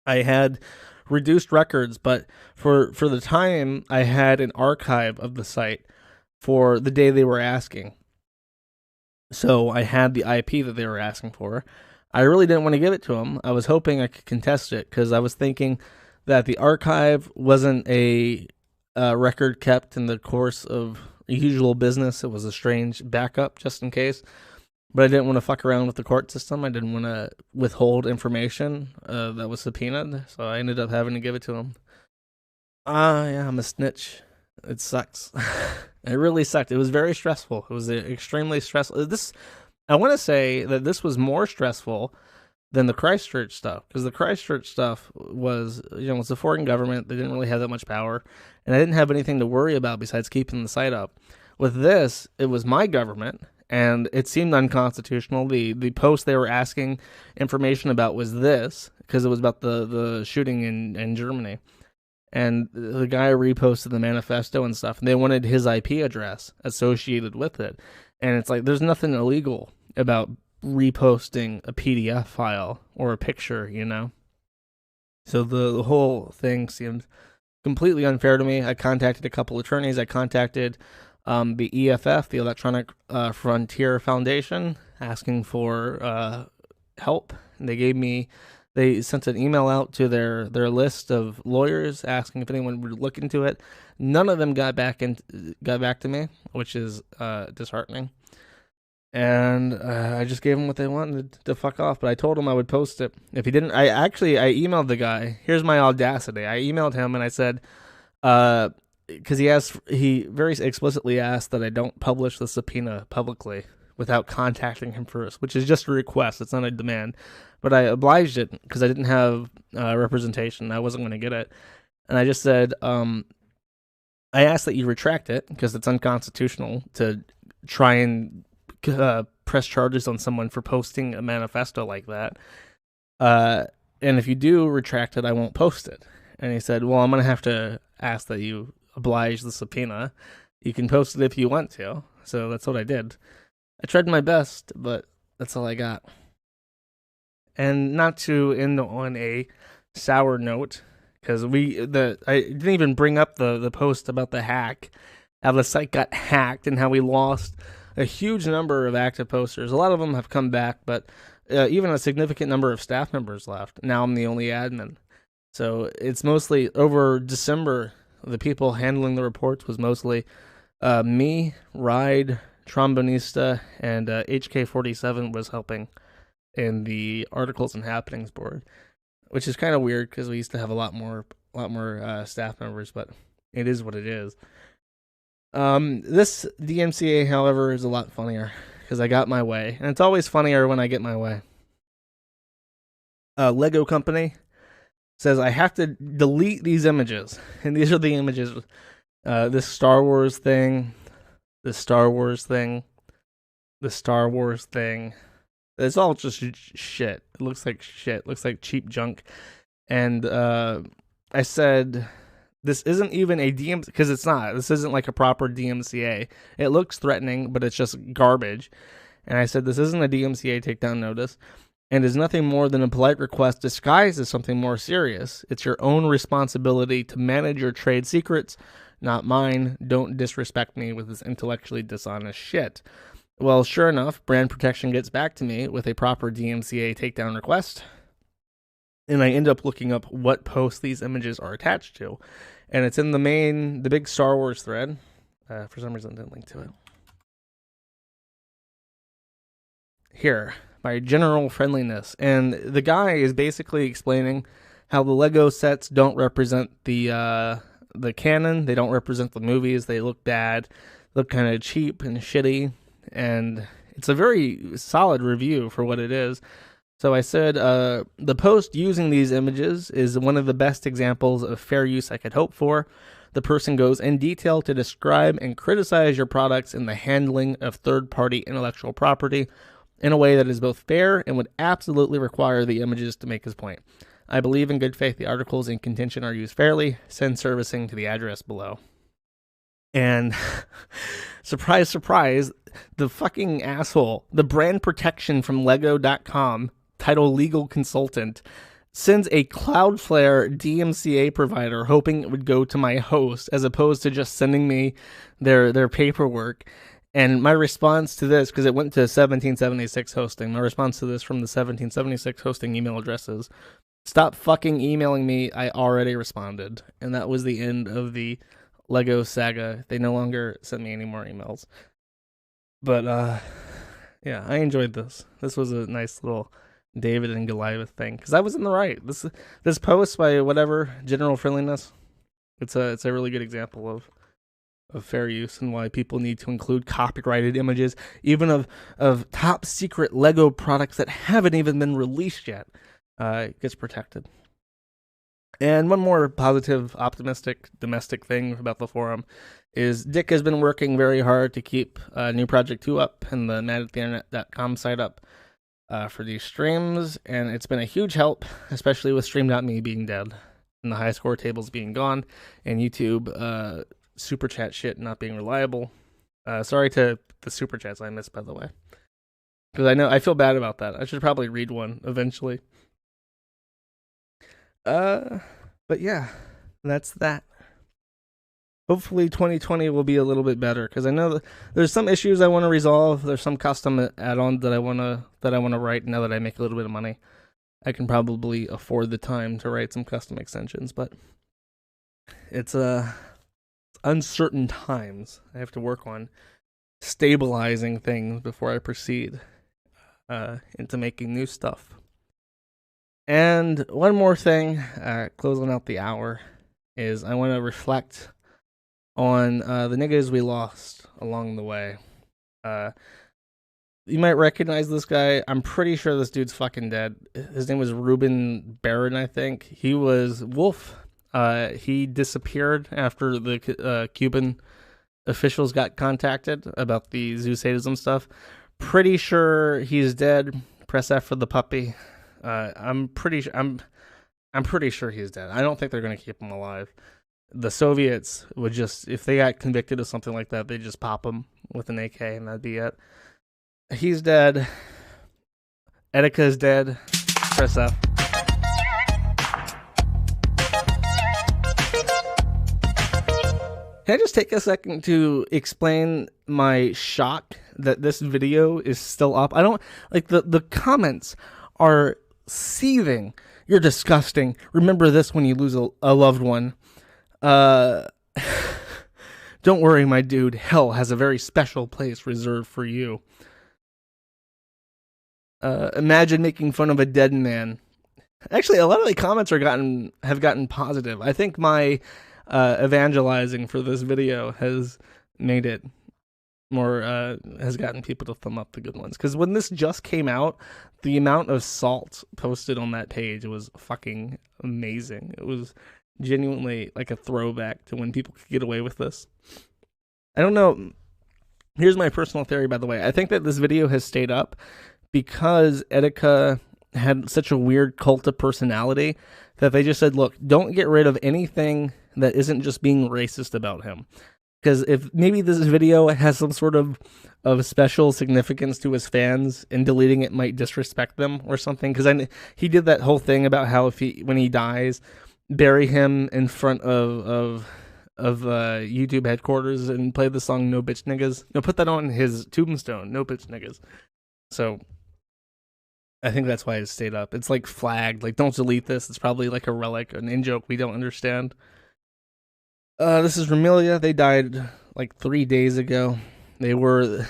I had reduced records, but for the time, I had an archive of the site for the day they were asking. So I had the IP that they were asking for. I really didn't want to give it to them. I was hoping I could contest it because I was thinking that the archive wasn't a record kept in the course of usual business. It was a strange backup just in case. But I didn't want to fuck around with the court system. I didn't want to withhold information that was subpoenaed. So I ended up having to give it to him. Yeah, I'm a snitch. It sucks. It really sucked. It was very stressful. It was extremely stressful. I want to say that this was more stressful than the Christchurch stuff, because the Christchurch stuff was, it's a foreign government. They didn't really have that much power, and I didn't have anything to worry about besides keeping the site up. With this, it was my government, and it seemed unconstitutional. The post they were asking information about was this, because it was about the shooting in Germany. And the guy reposted the manifesto and stuff, and they wanted his IP address associated with it. And it's like, there's nothing illegal about reposting a PDF file or a picture, So the whole thing seemed completely unfair to me. I contacted a couple attorneys. I contacted the EFF, the Electronic Frontier Foundation, asking for help. And they sent an email out to their list of lawyers asking if anyone would look into it. None of them got back to me, which is disheartening. And I just gave them what they wanted to fuck off. But I told him I would post it. If he didn't, I emailed the guy. Here's my audacity. I emailed him and I said, because he very explicitly asked that I don't publish the subpoena publicly without contacting him first, which is just a request. It's not a demand. But I obliged it because I didn't have representation. I wasn't going to get it. And I just said, I asked that you retract it because it's unconstitutional to try and press charges on someone for posting a manifesto like that. And if you do retract it, I won't post it. And he said, well, I'm going to have to ask that you oblige the subpoena. You can post it if you want to. So that's what I did. I tried my best, but that's all I got. And not to end on a sour note, because I didn't even bring up the post about the hack, how the site got hacked and how we lost a huge number of active posters. A lot of them have come back, but even a significant number of staff members left. Now I'm the only admin. So it's mostly over December, the people handling the reports was mostly me, Ride, Trombonista, and HK47 was helping in the articles and happenings board, which is kind of weird because we used to have a lot more staff members, but it is what it is. This DMCA, however, is a lot funnier because I got my way, and it's always funnier when I get my way. Lego Company says I have to delete these images, and these are the images. This Star Wars thing, this Star Wars thing, the Star Wars thing. It's all just shit. It looks like shit. It looks like cheap junk. And I said, this isn't even a DMCA, because it's not. This isn't like a proper DMCA. It looks threatening, but it's just garbage. And I said, this isn't a DMCA takedown notice, and is nothing more than a polite request disguised as something more serious. It's your own responsibility to manage your trade secrets, not mine. Don't disrespect me with this intellectually dishonest shit. Well, sure enough, Brand Protection gets back to me with a proper DMCA takedown request, and I end up looking up what posts these images are attached to, and it's in the big Star Wars thread. For some reason, I didn't link to it. Here, by general friendliness, and the guy is basically explaining how the Lego sets don't represent the canon. They don't represent the movies. They look bad, look kind of cheap and shitty. And it's a very solid review for what it is. So I said, the post using these images is one of the best examples of fair use I could hope for. The person goes in detail to describe and criticize your products and the handling of third-party intellectual property in a way that is both fair and would absolutely require the images to make his point. I believe in good faith the articles in contention are used fairly. Send servicing to the address below. And surprise, surprise, the fucking asshole, the brand protection from Lego.com, title legal consultant, sends a Cloudflare DMCA provider hoping it would go to my host as opposed to just sending me their paperwork. And my response to this, because it went to 1776 hosting, my response to this from the 1776 hosting email addresses, stop fucking emailing me, I already responded. And that was the end of the Lego saga. They no longer send me any more emails. But yeah, I enjoyed this. This was a nice little David and Goliath thing because I was in the right. This post by whatever General Friendliness. It's a really good example of fair use and why people need to include copyrighted images, even of top secret Lego products that haven't even been released yet. It gets protected. And one more positive, optimistic, domestic thing about the forum is Dick has been working very hard to keep New Project 2 up and the madattheinternet.com site up for these streams, and it's been a huge help, especially with Stream.me being dead and the high score tables being gone and YouTube super chat shit not being reliable. Sorry to the super chats I missed, by the way, because I feel bad about that. I should probably read one eventually. But yeah, that's that. Hopefully 2020 will be a little bit better because I know that there's some issues I want to resolve. There's some custom add-ons that I want to write now that I make a little bit of money. I can probably afford the time to write some custom extensions, but it's uncertain times. I have to work on stabilizing things before I proceed into making new stuff. And one more thing, closing out the hour, is I want to reflect on the niggas we lost along the way. You might recognize this guy. I'm pretty sure this dude's fucking dead. His name was Ruben Barron, I think. He was Wolf. He disappeared after the Cuban officials got contacted about the zoo sadism stuff. Pretty sure he's dead. Press F for the puppy. I'm pretty sure he's dead. I don't think they're going to keep him alive. The Soviets would just, if they got convicted of something like that, they'd just pop him with an AK and that'd be it. He's dead. Etika's dead. Press F. Can I just take a second to explain my shock that this video is still up? I don't, like, the comments are seething. You're disgusting. Remember this when you lose a loved one. Don't worry, my dude. Hell has a very special place reserved for you. Imagine making fun of a dead man. Actually, a lot of the comments have gotten positive. I think my evangelizing for this video has made it more, has gotten people to thumb up the good ones. Because when this just came out, the amount of salt posted on that page was fucking amazing. It was genuinely like a throwback to when people could get away with this. I don't know. Here's my personal theory, by the way. I think that this video has stayed up because Etika had such a weird cult of personality that they just said, look, don't get rid of anything that isn't just being racist about him. Because if maybe this video has some sort of special significance to his fans and deleting it might disrespect them or something. Because he did that whole thing about how when he dies, bury him in front of YouTube headquarters and play the song No Bitch Niggas. No, put that on his tombstone, No Bitch Niggas. So I think that's why it stayed up. It's like flagged, like don't delete this. It's probably like a relic, an in-joke we don't understand. This is Ramilia. They died like 3 days ago. They were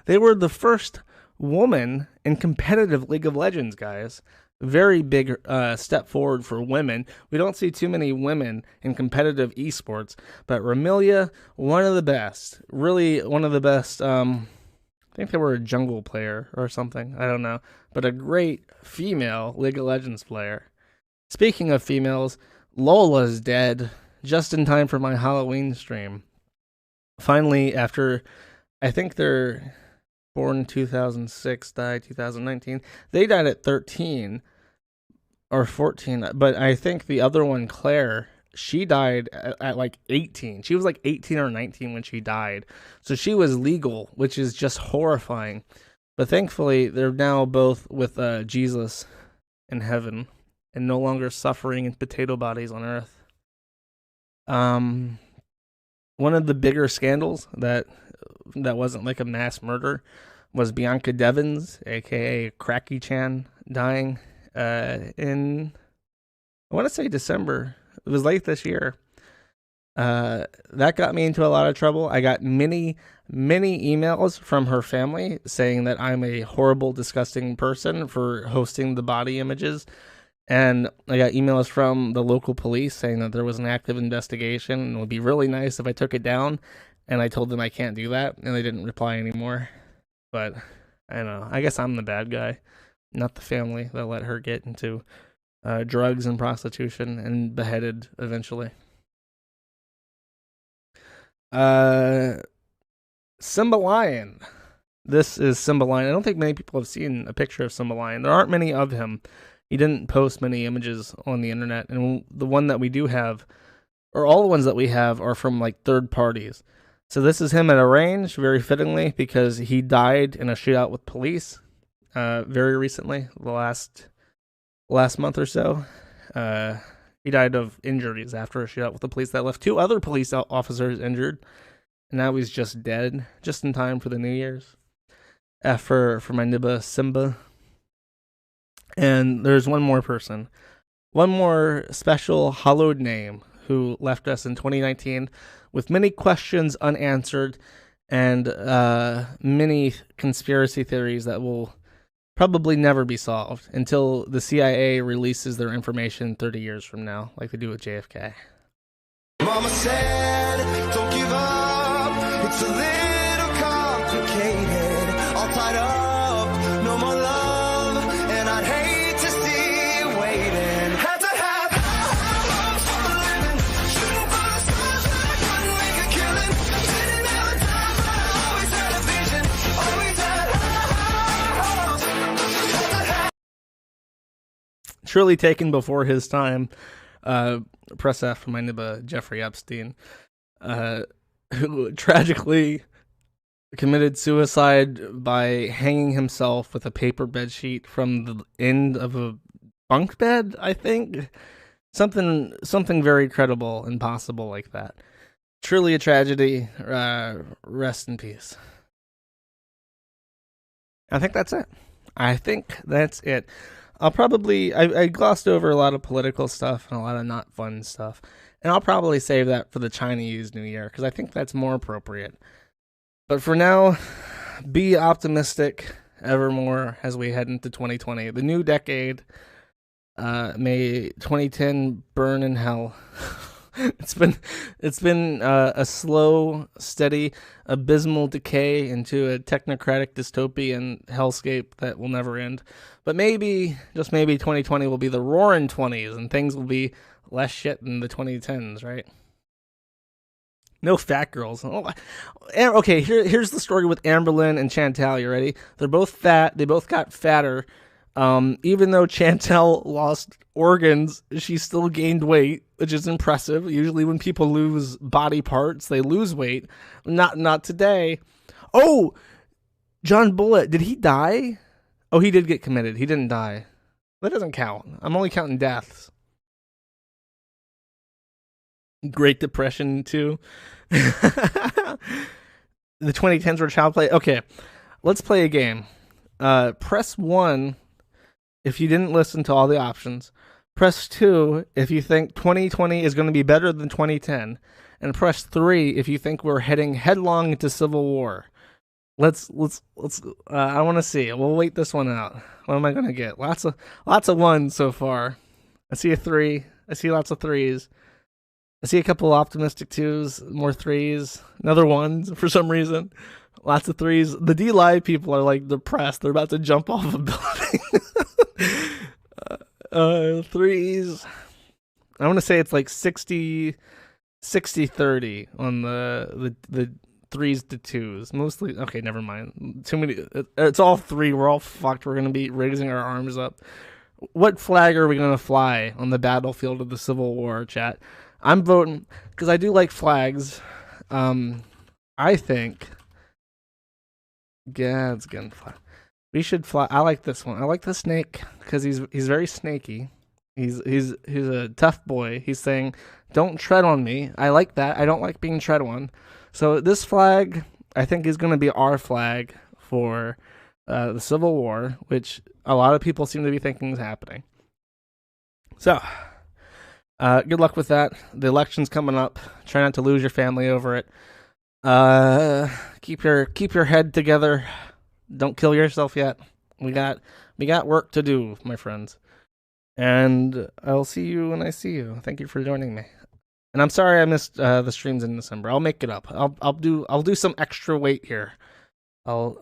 the first woman in competitive League of Legends, guys. Very big step forward for women. We don't see too many women in competitive esports, but Ramilia, one of the best. Really one of the best. I think they were a jungle player or something. I don't know. But a great female League of Legends player. Speaking of females, Lola's dead. Just in time for my Halloween stream. Finally, after, I think they're born 2006, died 2019. They died at 13 or 14, but I think the other one, Claire, she died at like 18. She was like 18 or 19 when she died. So she was legal, which is just horrifying. But thankfully, they're now both with Jesus in heaven and no longer suffering in potato bodies on earth. One of the bigger scandals that wasn't like a mass murder was Bianca Devins, aka Cracky Chan, dying in, I want to say December. It was late this year. That got me into a lot of trouble. I got many emails from her family saying that I'm a horrible, disgusting person for hosting the body images. And I got emails from the local police saying that there was an active investigation and it would be really nice if I took it down. And I told them I can't do that, and they didn't reply anymore. But I don't know. I guess I'm the bad guy, not the family that let her get into drugs and prostitution and beheaded eventually. Simba Lion. This is Simba Lion. I don't think many people have seen a picture of Simba Lion. There aren't many of him. He didn't post many images on the internet, and the one that we do have, or all the ones that we have, are from like third parties. So this is him at a range, very fittingly, because he died in a shootout with police very recently, the last month or so. He died of injuries after a shootout with the police that left 2 other police officers injured, and now he's just dead, just in time for the New Year's. For my nibba Simba. And there's one more person, one more special hallowed name who left us in 2019 with many questions unanswered and many conspiracy theories that will probably never be solved until the CIA releases their information 30 years from now, like they do with JFK. Mama said, don't give up, it's a little complicated, all tied up, no more love, and I'd hate to see you waiting. Had to have hopes for a living, shooting for the stars when I couldn't make a killing, didn't have a time, but I always had a vision, always had hopes. Truly taken before his time. Press F for my nibba Jeffrey Epstein, who tragically committed suicide by hanging himself with a paper bed sheet from the end of a bunk bed, I think. Something very credible and possible like that. Truly a tragedy. Rest in peace. I think that's it. I glossed over a lot of political stuff and a lot of not fun stuff, and I'll probably save that for the Chinese New Year, because I think that's more appropriate. But for now, be optimistic evermore as we head into 2020. The new decade, may 2010 burn in hell. It's been a slow, steady, abysmal decay into a technocratic dystopian hellscape that will never end. But maybe, just maybe, 2020 will be the roaring 20s, and things will be less shit than the 2010s, right? No fat girls. Oh, okay, here's the story with Amberlynn and Chantal. You ready? They're both fat. They both got fatter. Even though Chantal lost organs, she still gained weight, which is impressive. Usually when people lose body parts, they lose weight. Not today. Oh, John Bullitt, did he die? Oh, he did get committed. He didn't die. That doesn't count. I'm only counting deaths. Great Depression, too. The 2010s were child play. Okay, let's play a game. Press 1 if you didn't listen to all the options. Press 2 if you think 2020 is going to be better than 2010. And press 3 if you think we're heading headlong into civil war. Let's I want to see. We'll wait this one out. What am I going to get? Lots of ones so far. I see a 3. I see lots of 3s. I see a couple optimistic 2s, more 3s, another 1s for some reason. Lots of 3s. The D-Live people are like depressed. They're about to jump off a building. 3s. I want to say it's like 60-30 on the 3s to 2s. Mostly, okay, never mind. Too many. It's all 3. We're all fucked. We're going to be raising our arms up. What flag are we going to fly on the battlefield of the Civil War, chat? I'm voting because I do like flags. I think Gad's gonna fly. We should fly. I like this one. I like the snake because he's very snaky. He's a tough boy. He's saying, "Don't tread on me." I like that. I don't like being tread on. So this flag, I think, is going to be our flag for the Civil War, which a lot of people seem to be thinking is happening. So, Good luck with that. The election's coming up. Try not to lose your family over it. Keep your head together. Don't kill yourself yet. We got work to do, my friends. And I'll see you when I see you. Thank you for joining me. And I'm sorry I missed the streams in December. I'll make it up. I'll do some extra weight here. I'll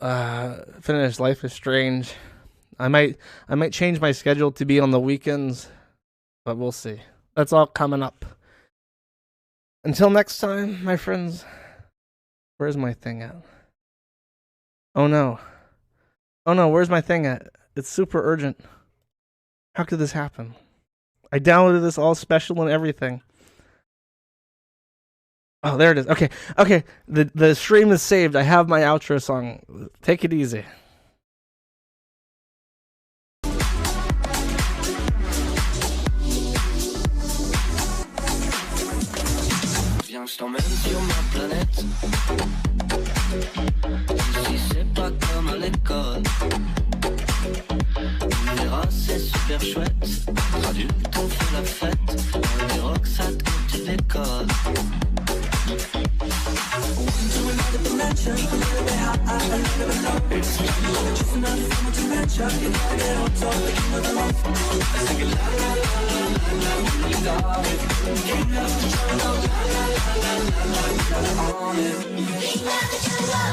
finish Life is Strange. I might change my schedule to be on the weekends, but we'll see. That's all coming up. Until next time, my friends. Where's my thing at? Oh no, where's my thing at? It's super urgent. How could this happen? I downloaded this all special and everything. Oh, there it is. Okay. The stream is saved. I have my outro song. Take it easy. Viens, je t'emmène sur ma planète. Ici c'est pas comme à l'école. Tu verras, c'est super chouette. Entre adultes on fait la fête. On est rocksat quand tu décolles. To another dimension, a little bit high, a little bit low. It's just another form of dementia. You gotta get on top, the king of the road. I sing it la la la la la la. You got it. King of the jungle. La la la la la la. You got it on it. King of the jungle.